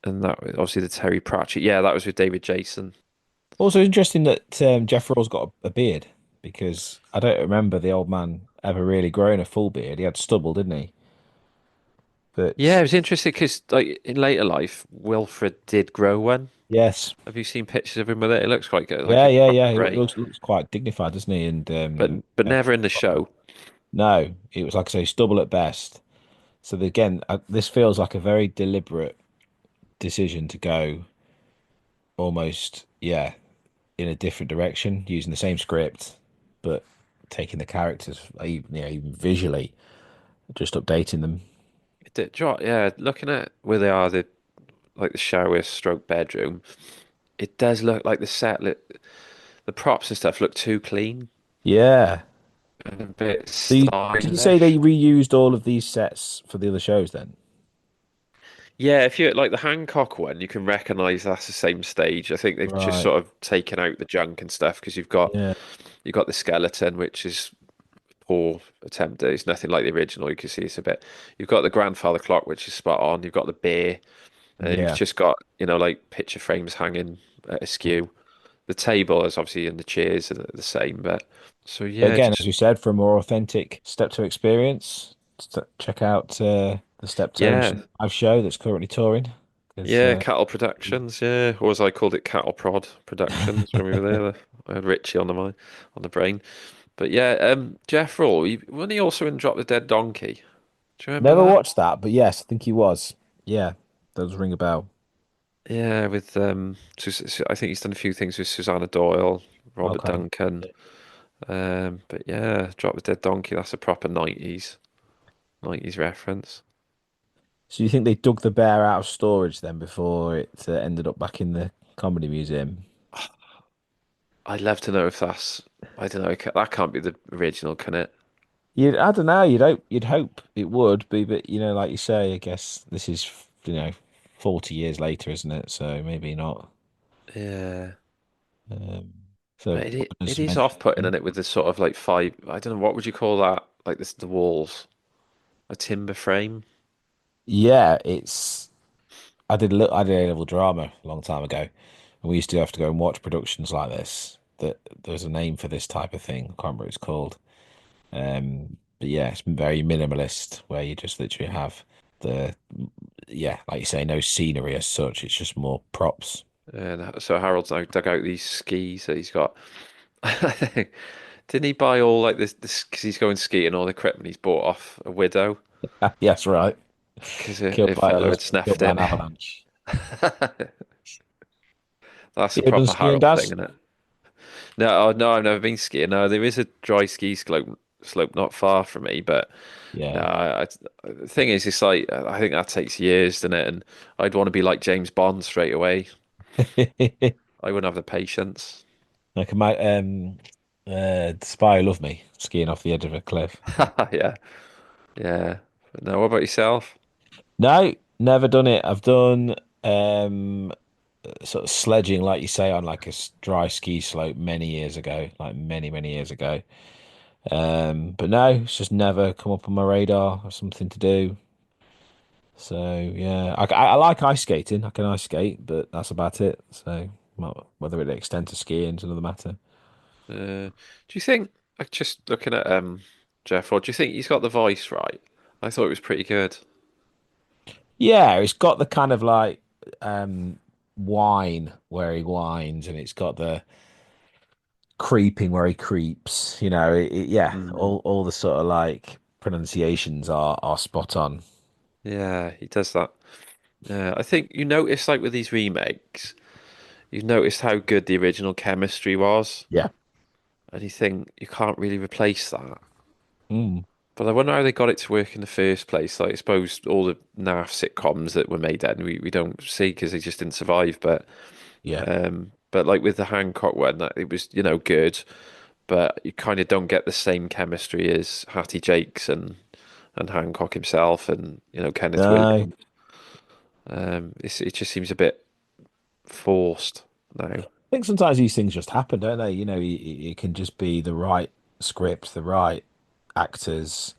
and that was obviously the Terry Pratchett. Yeah, that was with David Jason. Also interesting that Jeff Raw's got a beard because I don't remember the old man ever really growing a full beard. He had stubble, didn't he? Yeah, But it was interesting because like in later life, Wilfred did grow one. yes, Have you seen pictures of him with it? It looks quite good, like yeah, a yeah, proper yeah. He grey, looks quite dignified, doesn't he? And but yeah, never in the show. no, it was like I say, stubble at best. So again, this feels like a very deliberate decision to go almost, yeah, in a different direction, using the same script, but taking the characters, even visually, just updating them. Yeah, looking at where they are, like the shower stroke bedroom, it does look like the props and stuff look too clean Yeah. and a bit So did you say they stylish. reused all of these sets for the other shows then? Yeah, if you like the Hancock one, you can recognize that's the same stage. I think they've just Right. sort of taken out the junk and stuff because Yeah. you've got the skeleton, which is poor attempt. It's nothing like the original. You can see it's a bit. You've got the grandfather clock, which is spot on. You've got the bear, and then you've Yeah. just got like picture frames hanging askew. The table is obviously and the chairs are the same, but so But yeah, again, as just we said, for a more authentic Steptoe experience, check out the Steptoe and yeah. Son live show that's currently touring. Because Yeah, Cattle Productions, yeah. Or as I called it, Cattle Prod Productions when we were there. I had Richie on the brain. But yeah, Jeff Rawle, wasn't he also in Drop the Dead Donkey? Do you remember never that? watched that, but yes, I think he was. Yeah, does ring a bell. Yeah, with I think he's done a few things with Susanna Doyle, Robert Okay. Duncan. But yeah, Drop the Dead Donkey, that's a proper 90s reference. So you think they dug the bear out of storage then before it ended up back in the comedy museum? I'd love to know if I don't know, that can't be the original, can it? I don't know. You'd hope it would be, but like you say, I guess this is 40 years later, isn't it? So maybe not. Yeah. Um, so But it as is off-putting, isn't it, with the sort of like five, I don't know, what would you call that? Like this, the walls, a timber frame. yeah, it's. I did A-level drama a long time ago, and we used to have to go and watch productions like this. That there's a name for this type of thing. I can't remember what it's called. But yeah, it's very minimalist, where you just literally have the yeah, like you say, no scenery as such. It's just more props. And so Harold's now dug out these skis that he's got. I think, didn't he buy all like this because he's going skiing, all the equipment he's bought off a widow Yes, right. because Killed a by fellow had killed snuffed by it. an avalanche. That's a You ever done proper skiing, Harold thing, Daz? isn't it? No, oh, no, I've never been skiing. No, there is a dry ski slope not far from me, but no, Yeah. the thing is, it's like I think that takes years, doesn't it? And I'd want to be like James Bond straight away. I wouldn't have the patience. Like my the Spy Who Loved Me skiing off the edge of a cliff. Yeah, yeah. But no, what about yourself? No, never done it. I've done um sort of sledging, like you say, on like a dry ski slope many years ago, like many, many years ago. But no, it's just never come up on my radar or something to do. So yeah, I like ice skating. I can ice skate, but that's about it. So whether it extends to skiing is another matter. Do you think, like, just looking at Jeff, or do you think he's got the voice right? I thought it was pretty good. Yeah, it's got the kind of like whine where he whines, and it's got the creeping where he creeps. Yeah, Mm. all the sort of like pronunciations are spot on. Yeah, he does that. Yeah, I think you notice like with these remakes, you've noticed how good the original chemistry was, Yeah. and you think you can't really replace that. Mm. But I wonder how they got it to work in the first place. Like, I suppose all the naff sitcoms that were made then we don't see because they just didn't survive. Yeah. But like with the Hancock one, that it was good, but you kind of don't get the same chemistry as Hattie Jakes and Hancock himself and Kenneth No. Williams. It just seems a bit forced now. I think sometimes these things just happen, don't they? It can just be the right script, the right actors,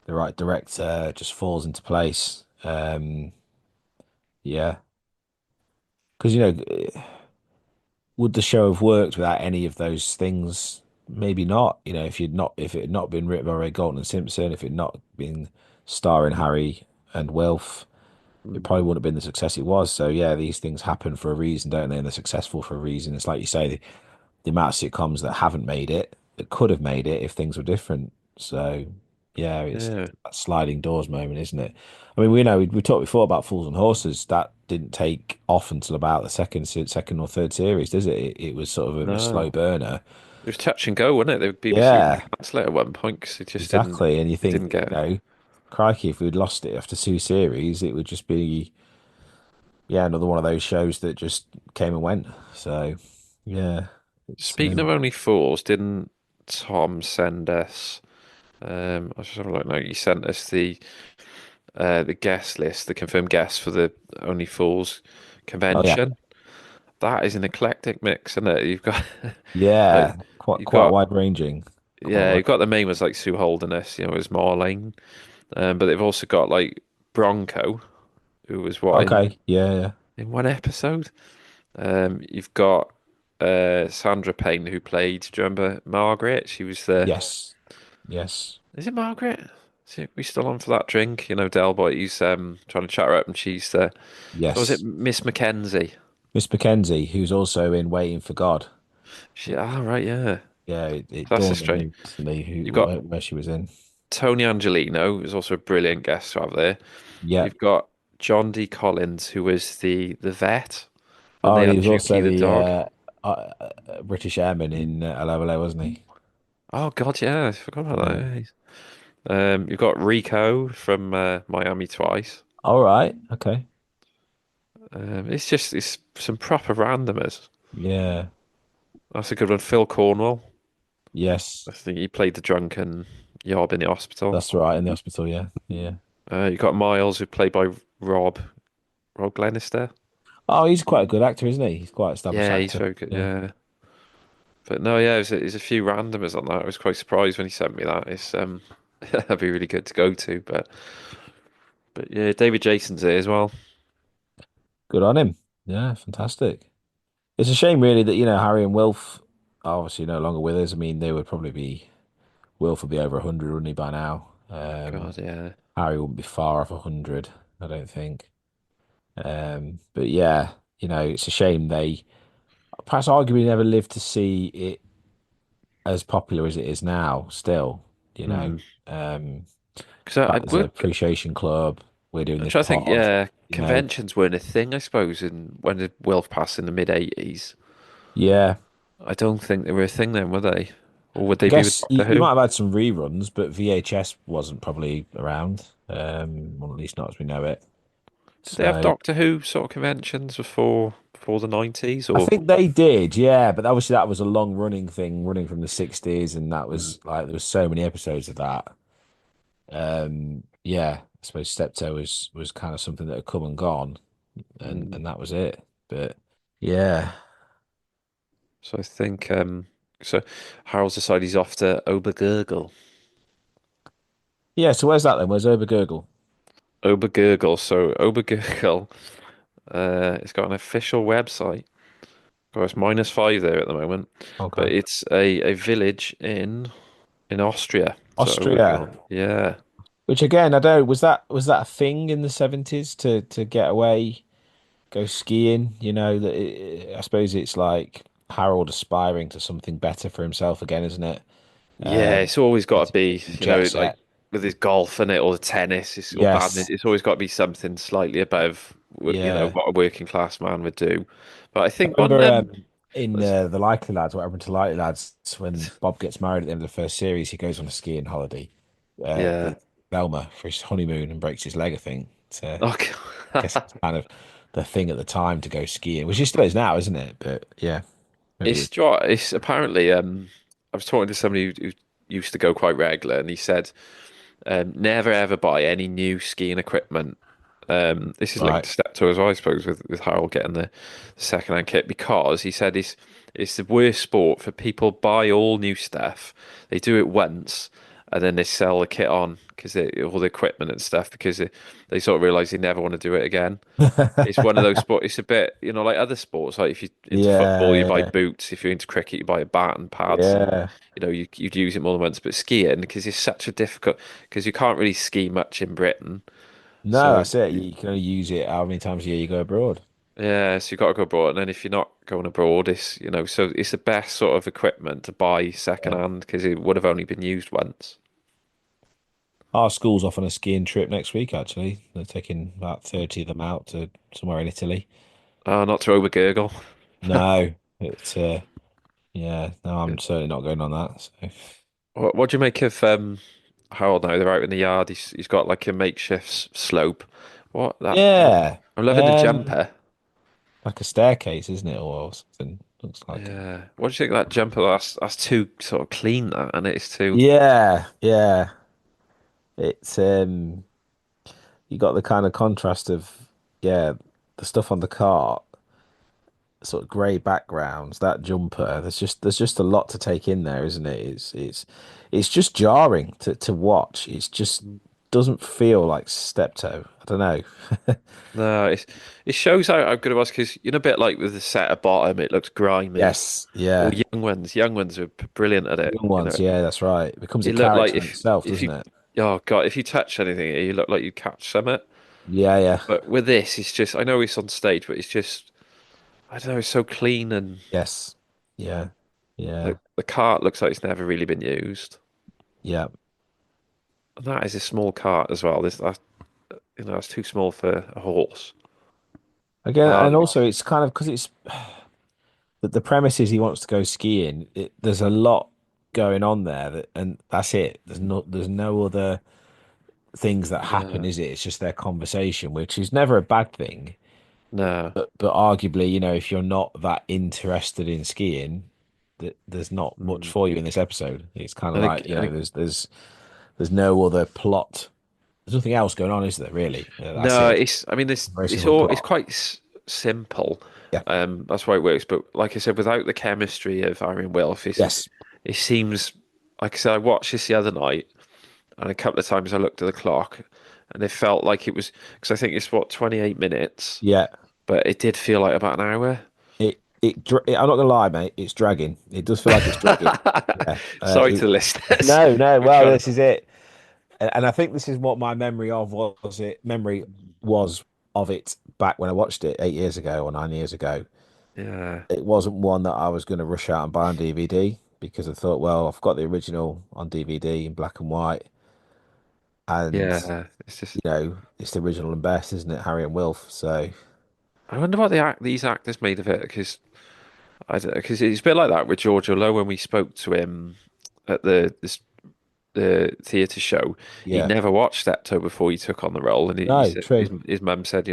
the right director just falls into place. Yeah, because would the show have worked without any of those things? Maybe not. If it had not been written by Ray Galton and Simpson, if it had not been starring Harry and Wilf, it Mm. probably wouldn't have been the success it was. So yeah, these things happen for a reason, don't they? And they're successful for a reason. It's like you say, the amount of sitcoms that haven't made it, that could have made it if things were different. So Yeah, it's Yeah. that sliding doors moment, isn't it? I mean, we know we talked before about Fools and Horses. That didn't take off until about the second or third series, does it? It was sort of a slow No. burner. It was touch and go, wasn't it? The BBC were going Yeah, to cancel it at one point because it just exactly. And you think, didn't get it. crikey, if we'd lost it after two series, it would just be, yeah, another one of those shows that just came and went. So, yeah, it's Speaking of Only Fools, didn't Tom send us? I was just having a look now. You sent us the guest list, the confirmed guests for the Only Fools oh yeah, convention. That is an eclectic mix, isn't it? You've got like yeah, quite you've quite got wide ranging, quite yeah, wide. you've got the main ones like Sue Holderness, as Marlene. But they've also got like Bronco, who was what Okay, yeah, yeah, in one episode. You've got Sandra Payne who played. Do you remember Margaret? She was the. yes, yes, Is it Margaret? Is it, we still on for that drink? Del Boy, he's trying to chat her up, and she's the. Or was it yes. Miss Mackenzie? Miss Mackenzie, who's also in Waiting for God. Right, yeah. Yeah, it That's a dawned on strange. me recently You've got where she was in. Tony Angelino, who's also a brilliant guest to have there. Yeah. You've got John D. Collins, who was the vet when Oh, they and he had was also Dukey the the dog. British Airman in Hello Hello, wasn't he? Oh God, yeah, I forgot about Yeah. that. Yeah. You've got Rico from Miami Twice. All right. Okay. It's some proper randomers. Yeah. That's a good one. Phil Cornwell. Yes. I think he played the drunken yob in the hospital. That's right. In the hospital. Yeah. Yeah. You got Miles, who played by Rob Glenister. Oh, he's quite a good actor, isn't he? He's quite an established Yeah, he's actor. very good. Yeah. Yeah, but no, yeah, there's a few randomers on that. I was quite surprised when he sent me that. It's that'd be really good to go to. But yeah, David Jason's there as well. Good on him. Yeah. Fantastic. It's a shame, really, that Harry and Wilf are obviously no longer with us. I mean, they would probably be Wilf would be over 100, wouldn't he, by now? God, yeah. Harry wouldn't be far off 100, I don't think. But yeah, it's a shame they perhaps arguably never lived to see it as popular as it is now, still, you know. Mm. Um, Because I back as an work. appreciation club, we're doing I'm this trying to think. pod, Yeah, you know. conventions weren't a thing, I suppose. And when did Wilf pass in the mid 80s? Yeah. I don't think they were a thing then, were they? Or would I they be with guess Doctor you Who? might have had some reruns, but VHS wasn't probably around, well, at least not as we know it. Did they have So Doctor Who sort of conventions before the 90s? I Or think they did, yeah, but obviously that was a long running thing, running from the 60s, and that Mm, was like there was so many episodes of that. Yeah, I suppose Steptoe was kind of something that had come and gone, and mm. and that was it. But yeah, So I think so Harold's decided he's off to Obergurgle. yeah. So where's that then? Where's Obergurgle? Obergurgle. So Obergurgle, it's got an official website. Well, it's -5 there at the moment, but Okay, it's a village in Austria. So Austria. yeah, Which again, I don't. Was that a thing in the 70s to get away, go skiing? I suppose it's like Harold aspiring to something better for himself again, isn't it? yeah. It's always got to be, Jet like set. with his golf in it or the tennis, or Yes. badminton. It's always got to be something slightly above, Yeah. what a working class man would do. But I I think on remember in was- the Likely Lads, what happened to Likely Lads, when Bob gets married at the end of the first series, he goes on a skiing holiday yeah. with Velma for his honeymoon and breaks his leg, I think. So Okay. I guess it's kind of the thing at the time to go skiing, which it still is now, isn't it? But yeah, maybe It's dry. It's apparently. I was talking to somebody who used to go quite regular, and he said, never ever buy any new skiing equipment. This is linked right. to Steptoe as well, I suppose, with Harold getting the second-hand kit because he said it's the worst sport for people buy all new stuff. They do it once and then they sell the kit on because all the equipment and stuff because they sort of realize they never want to do it again. It's one of those sports. It's a bit, like other sports. Like if you're into football, you buy Yeah, boots. If you're into cricket, you buy a bat and pads, and yeah. you'd use it more than once. But skiing, because it's such a difficult, because you can't really ski much in Britain. No, So that's it. You can only use it how many times a year you go abroad. yeah, so you got to go abroad, and then if you're not going abroad, so it's the best sort of equipment to buy second Yeah. hand because it would have only been used once. Our school's off on a skiing trip next week, actually. They're taking about 30 of them out to somewhere in Italy. Oh, not to overgurgle. No, it's yeah, no, I'm certainly not going on that. So What do you make of Harold now? They're out in the yard. He's got like a makeshift slope. What that? yeah, I'm loving the jumper. like a staircase, isn't it, or something? Looks like. Yeah. What do you think of that jumper? That's too sort of clean, that, and it's too. Yeah, yeah. It's you got the kind of contrast of yeah, the stuff on the cart, sort of grey backgrounds, that jumper. There's just a lot to take in there, isn't it? It's just jarring to watch. It's just doesn't feel like Steptoe. I don't know. No, it shows how good it was because you know a bit like with the set at bottom, it looks grimy. Yes, Or yeah. young ones are brilliant at it. Young You know, ones, yeah, that's right. It becomes a it looked like character in itself, if doesn't you it? oh God, if you touch anything, you look like you catch something. Yeah, yeah. But with this, it's just I know it's on stage, but it's just I don't know, it's so clean and Yes. Yeah. Yeah. the cart looks like it's never really been used. Yeah. And that is a small cart as well. That it's too small for a horse. Again, and Um, also it's kind of because it's the premise is he wants to go skiing. There's a lot going on there and that's it. There's no other things that happen, no, is it? It's just their conversation, which is never a bad thing. no. But arguably, if you're not that interested in skiing, there's not much Mm. for you in this episode. It's kind of I think, like, there's no other plot. There's nothing else going on, is there, really? That's no, it. it's. I mean, Very it's simple all. It's plot. quite simple. Yeah. That's why it works. But like I said, without the chemistry of Irene Wilf, Yes. it seems. Like I said, I watched this the other night, and a couple of times I looked at the clock, and it felt like it was because I think it's what 28 minutes, Yeah. but it did feel like about an hour. I'm not gonna lie, mate. It's dragging. It does feel like it's dragging. Yeah. Sorry to the listeners. No, no. We're Well, trying this is it. And I think this is what my memory was of it back when I watched it 8 years ago or 9 years ago. Yeah, It wasn't one that I was going to rush out and buy on DVD because I thought, well, I've got the original on DVD in black and white, and yeah. It's just. it's the original and best, isn't it? Harry and Wilf. So I wonder what these actors made of it because because it's a bit like that with George Lowe when we spoke to him at the theatre show. He'd yeah, never watched Steptoe before he took on the role, and he no, said true. his mum said,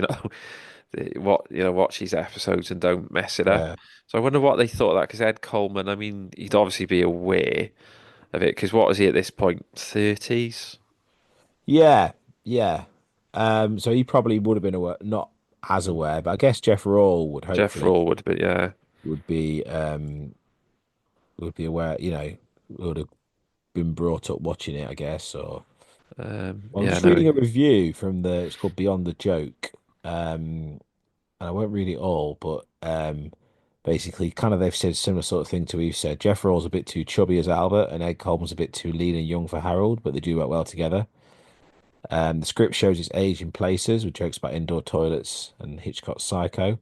watch these episodes and don't mess it up. Yeah, So I wonder what they thought of that because Ed Coleman, I mean, he'd obviously be aware of it because what was he at this point? 30s? yeah, yeah. So he probably would have been aware, not as aware, but I guess Jeff Rawle would Jeff hopefully Rawle would, but yeah, would be um would be aware. Would have been brought up watching it, I guess, or. Well, I'm yeah, just no, reading a review from it's called Beyond the Joke. And I won't read it all, but basically, kind of they've said similar sort of thing to what you've said. Jeff Rawle's a bit too chubby as Albert, and Ed Coleman's a bit too lean and young for Harold, but they do work well together. The script shows its age in places, with jokes about indoor toilets and Hitchcock's Psycho.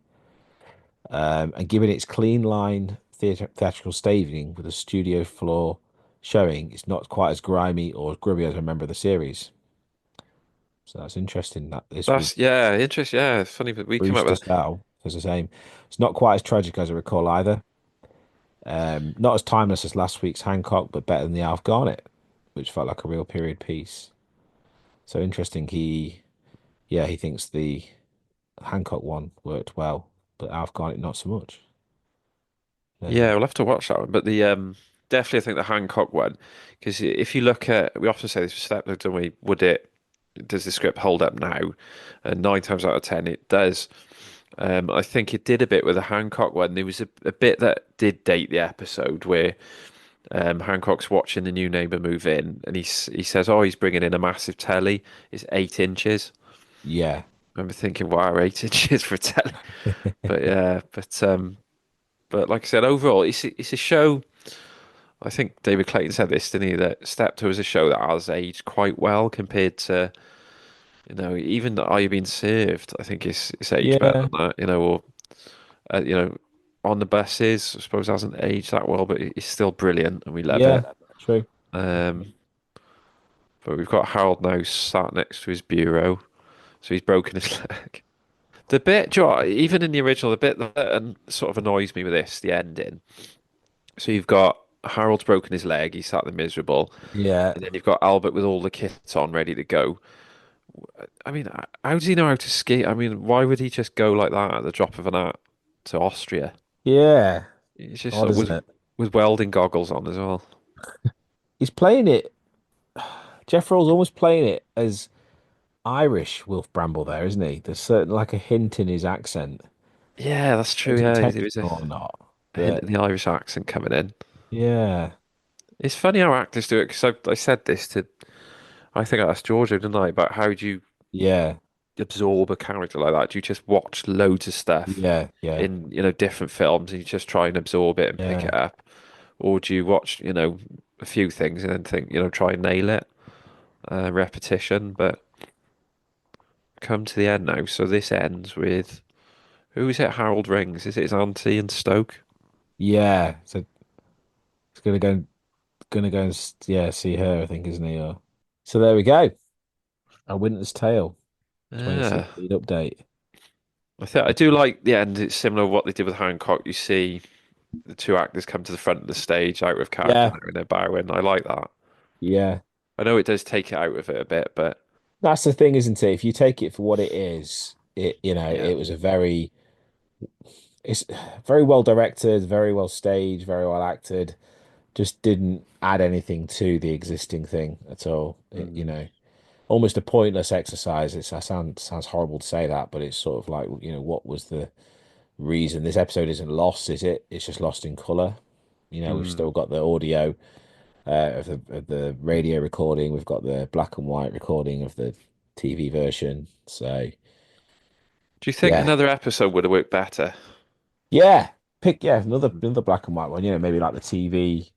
And given its clean line theatrical staging with a studio floor showing, it's not quite as grimy or as grubby as I remember the series. So that's interesting that this that's yeah, interesting. Yeah, it's funny, but we come up Brewster with style is the same. It's not quite as tragic as I recall either. Not as timeless as last week's Hancock, but better than the Alf Garnett, which felt like a real period piece. So interesting. He thinks the Hancock one worked well, but Alf Garnett not so much. Yeah, we'll have to watch that one. But the definitely I think the Hancock one, because if you look at, we often say this with Stepford, don't we? Does the script hold up now? And 9 times out of 10 it does. I think it did a bit with the Hancock one. There was a bit that did date the episode where Hancock's watching the new neighbour move in, and he says, "Oh, he's bringing in a massive telly. It's 8 inches." Yeah, I remember thinking, "Wow, 8 inches for a telly." But yeah, but like I said, overall, it's a show. I think David Clayton said this, didn't he? That Steptoe is a show that has aged quite well compared to, even Are You Being Served? I think it's aged better yeah, than that, or on the buses, I suppose hasn't aged that well, but it's still brilliant and we love yeah. it. True. Um, But we've got Harold now sat next to his bureau, so he's broken his leg. The bit, do you know what, even in the original, the bit that sort of annoys me with this, the ending. So you've got Harold's broken his leg, he's sat there miserable, Yeah. and then you've got Albert with all the kits on, ready to go. I mean, how does he know how to ski? I mean, why would he just go like that at the drop of an hat to Austria? Yeah. He's just Odd, sort of isn't it? with welding goggles on as well. He's playing it. Jeff Rawle's almost playing it as Irish Wilf Bramble there, isn't he? There's certain like a hint in his accent. Yeah, that's true. Is it Yeah, there was intentional or not? a hint But of the Irish accent coming in. yeah, It's funny how actors do it because I said this to, I think I asked Georgia, didn't I, about how do you yeah, absorb a character like that? Do you just watch loads of stuff yeah, yeah, in, different films and you just try and absorb it and pick yeah, it up? Or do you watch, a few things and then think, try and nail it? Repetition, but come to the end now. So this ends with, who is it? Harold rings. Is it his auntie in Stoke? yeah. So he's gonna go and yeah, see her, I think, isn't he? Or... So there we go. A Winter's Tale, Yeah. 2016 update. I do like the end. It's similar to what they did with Hancock. You see the two actors come to the front of the stage out with character Yeah, and they're bowing. I like that. yeah. I know it does take it out of it a bit, but That's the thing, isn't it? If you take it for what it is, yeah. it was it's very well directed, very well staged, very well acted. Just didn't add anything to the existing thing at all. Mm. Almost a pointless exercise. Sounds horrible to say that, but it's sort of like, what was the reason? This episode isn't lost, is it? It's just lost in color. We've Mm. still got the audio of the radio recording. We've got the black and white recording of the TV version. So Do you think yeah, another episode would have worked better? yeah, another Mm. black and white one. Maybe like the TV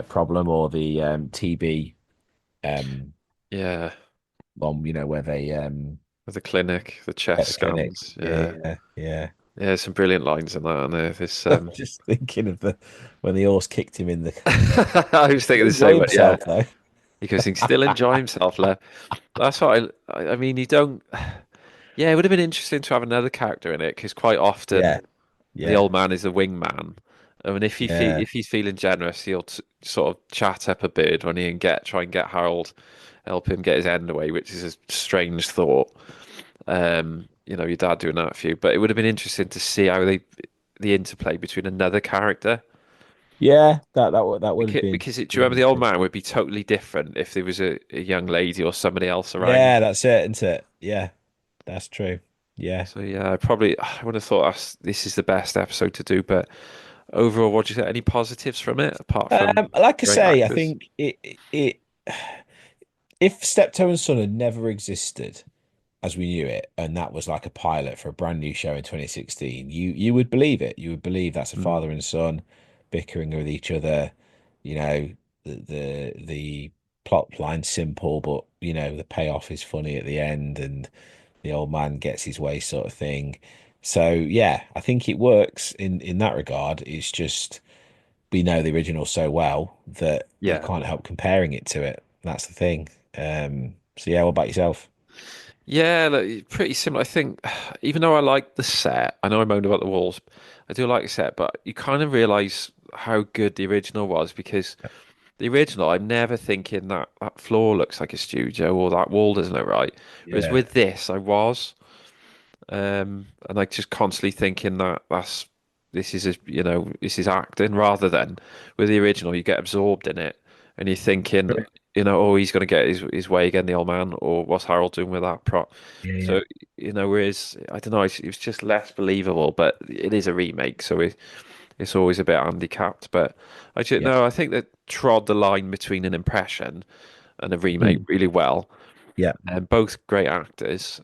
problem or the TB um Yeah. one. Where they With the clinic, the at chest the clinic. scans. Yeah, Yeah. yeah, yeah. Yeah, some brilliant lines in that, aren't there? This I'm just thinking of the when the horse kicked him in the. I was thinking the Enjoy same, but yeah. himself though. He goes, he can still enjoy himself, left. That's what I mean, you don't. Yeah, it would have been interesting to have another character in it because quite often Yeah, the yeah, old man is the wingman. I mean, yeah, if he's feeling generous, he'll sort of chat up a bit when he can try and get Harold, help him get his end away, which is a strange thought. Your dad doing that for you, but it would have been interesting to see how the interplay between another character. yeah. That would have been Do you really remember the old interesting. man would be totally different if there was a young lady or somebody else around. Yeah, that's it, isn't it? Yeah, that's true. Yeah. So yeah, I would have thought this is the best episode to do. But overall, what do you think? Any positives from it apart from Like I great say, I actors? think it if Steptoe and Son had never existed as we knew it, and that was like a pilot for a brand new show in 2016, you would believe it. You would believe that's a Mm, father and son bickering with each other. You know, the plot line's simple, but the payoff is funny at the end, and the old man gets his way, sort of thing. So yeah, I think it works in that regard. It's just we know the original so well that you yeah, can't help comparing it to it. That's the thing. So yeah, what about yourself? yeah, look, pretty similar. I think even though I like the set, I know I moaned about the walls. I do like the set, but you kind of realize how good the original was because the original, I'm never thinking that floor looks like a studio or that wall doesn't look right. Whereas Yeah. with this, I was. And like just constantly thinking that this is this is acting rather than with the original you get absorbed in it and you're thinking oh he's going to get his way again the old man or what's Harold doing with that prop Yeah, yeah. so whereas I don't know it was just less believable but it is a remake so it's always a bit handicapped but I just Yeah. no I think that trod the line between an impression and a remake Mm. really well Yeah. and both great actors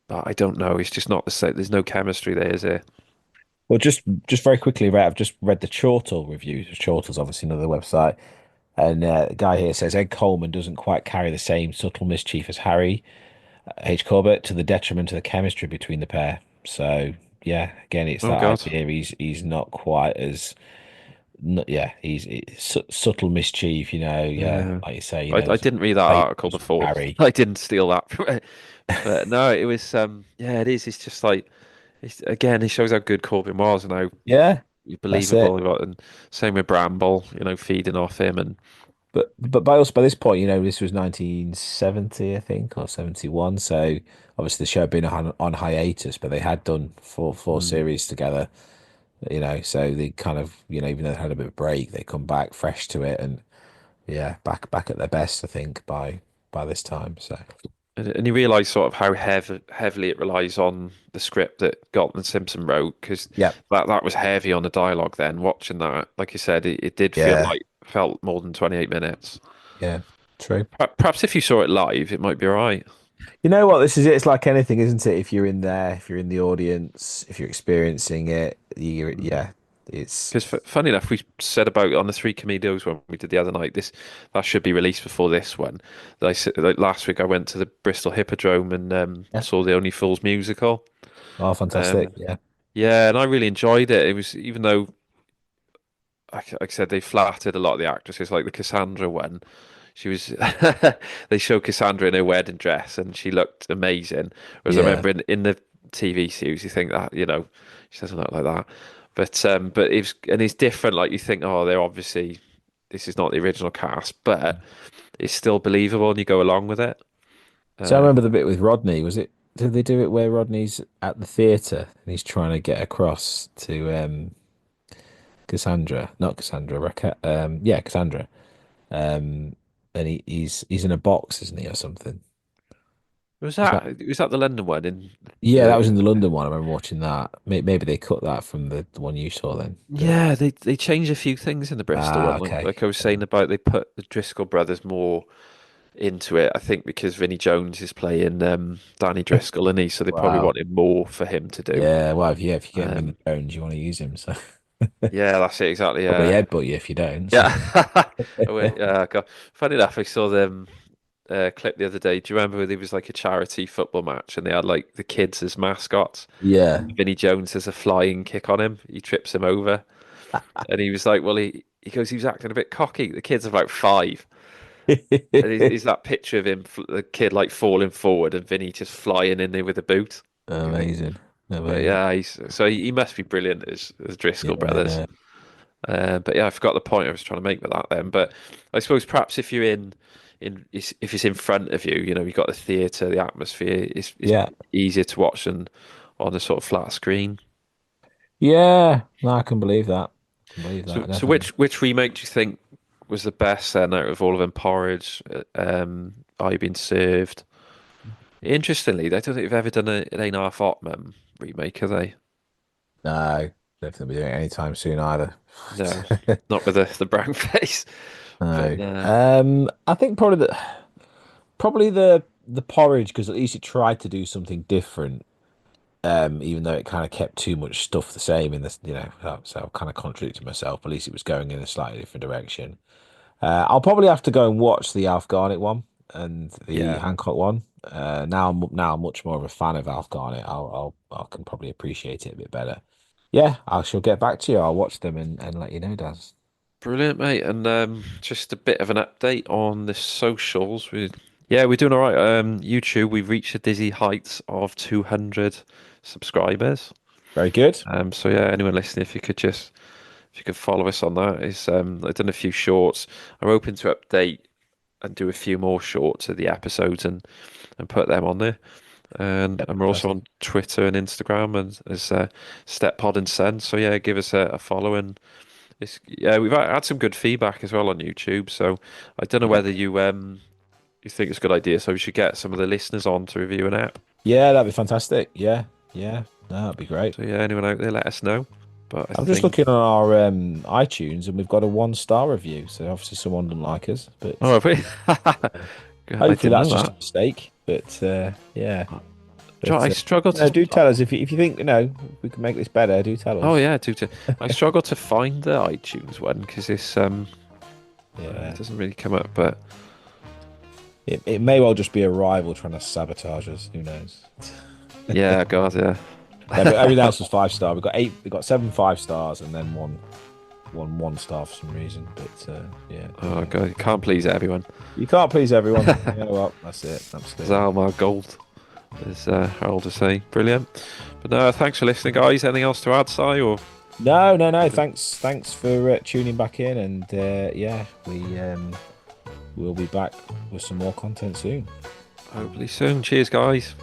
but I don't know. It's just not the same. There's no chemistry there, is there? Well, just very quickly, right? I've just read the Chortle reviews. Chortle's obviously another website, and the guy here says Ed Coleman doesn't quite carry the same subtle mischief as Harry H. Corbett to the detriment of the chemistry between the pair. So yeah, again, it's Oh that God. idea. He's not quite as Yeah, he's subtle mischief, Yeah, Yeah. like you say, I didn't read that fate article was before. Harry. I didn't steal that from it. But no, it was yeah, it is. It's just like again, it shows how good Corbyn was and how Yeah, that's it. believable he was. And same with Bramble, feeding off him and But by this point, this was 1970, I think, or 71. So obviously the show had been on hiatus, but they had done four mm, series together. So they kind of, even though they had a bit of a break, they come back fresh to it, and yeah, back at their best, I think, by this time. So and you realise sort of how heavily it relies on the script that Galton and Simpson wrote because yeah, that was heavy on the dialogue. Then watching that, like you said, it did yeah, felt more than 28 minutes. yeah, true. Perhaps if you saw it live, it might be all right. You know what? This is it. It's like anything, isn't it? If you're in there, if you're in the audience, if you're experiencing it, yeah, it's Because funny enough, we said about on the Three Comedios when we did the other night. That should be released before this one. Like last week, I went to the Bristol Hippodrome and yeah. saw the Only Fools musical. Oh, fantastic. Um, Yeah. yeah, and I really enjoyed it. It was even though, like I said, they flattered a lot of the actresses, like the Cassandra one. She was they showed Cassandra in her wedding dress and she looked amazing. Whereas I Yeah. remember in the TV series, you think that she doesn't look like that. But it's different. Like you think, oh, they're obviously this is not the original cast, but it's still believable and you go along with it. So I Um, remember the bit with Rodney. Did they do it where Rodney's at the theatre and he's trying to get across to Cassandra, not Cassandra, yeah, Cassandra. And he's in a box, isn't he, or something? was Was that? that the London one in Yeah, that the was in the London one. I remember watching that. Maybe they cut that from the one you saw then. But yeah, they changed a few things in the Bristol one. okay. Like I was saying about they put the Driscoll brothers more into it. I think because Vinnie Jones is playing Danny Driscoll, and so they probably Wow. wanted more for him to do. Yeah, well, if you get Vinnie Um, Jones, you want to use him. So yeah, that's it exactly. probably Yeah, headbutt you if you don't. So. yeah. Yeah. God. Funny enough, I saw them clip the other day. Do you remember where there was like a charity football match and they had like the kids as mascots? Yeah. And Vinnie Jones has a flying kick on him. He trips him over, and he was like, "Well, he goes, he was acting a bit cocky. The kid's about 5." And is that picture of him, the kid like falling forward and Vinny just flying in there with a boot. Amazing. But Amazing. yeah, he must be brilliant as Driscoll brothers. Yeah. But yeah, I forgot the point I was trying to make with that then. But I suppose perhaps if you're if it's in front of you, you've got the theatre, the atmosphere, it's Yeah. easier to watch than on a sort of flat screen. Yeah. No, I can believe that. I can believe that, So definitely. which remake do you think was the best then out of all of them? Porridge, Are You Being Served? Interestingly, I don't think they've ever done an Ain't Half Hot remake, have they? No, don't think they'll be doing it anytime soon either. No, not with the brown face. But No. yeah, I think probably the porridge, because at least it tried to do something different. Even though it kind of kept too much stuff the same in this, so I kind of contradicted myself. At least it was going in a slightly different direction. I'll probably have to go and watch the Alf Garnett one and the yeah, Hancock one. Now I'm much more of a fan of Alf Garnett. I can probably appreciate it a bit better. Yeah, I shall get back to you. I'll watch them and let you know, Daz. brilliant, mate. And just a bit of an update on the socials. We're doing all right. YouTube, we've reached the dizzy heights of 200 subscribers. Very good. So yeah, anyone listening, if you could follow us on that, I've done a few shorts. I'm hoping to update and do a few more shorts of the episodes and put them on there. And we're also on Twitter and Instagram and as Steptoe And Son. So yeah, give us a follow and we've had some good feedback as well on YouTube. So I don't know whether you think it's a good idea. So we should get some of the listeners on to review an app. Yeah, that'd be fantastic. Yeah, yeah, no, that'd be great. So yeah, anyone out there, let us know. But I'm just looking on our iTunes and we've got a 1-star review. So obviously someone doesn't like us, but Oh, have we? hopefully that's just a mistake. But yeah. I struggle to. do tell us if you think we can make this better. Do tell us. Oh yeah, I struggle to find the iTunes one because it's yeah, it doesn't really come up. But it may well just be a rival trying to sabotage us. Who knows? yeah, God, yeah. Yeah, but everything else was 5-star. We've got 7 5-stars and then one one star for some reason. But yeah. Oh god, can't please everyone. You can't please everyone. You know what? That's it. Absolutely. Zalmar Gold, as Harold to say. Brilliant. But no, thanks for listening, guys. Anything else to add, Si? Or No. Thanks for tuning back in, and yeah, we'll be back with some more content soon. hopefully soon. Cheers, guys.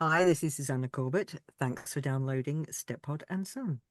Hi, this is Susanna Corbett. Thanks for downloading Steptoe And Son.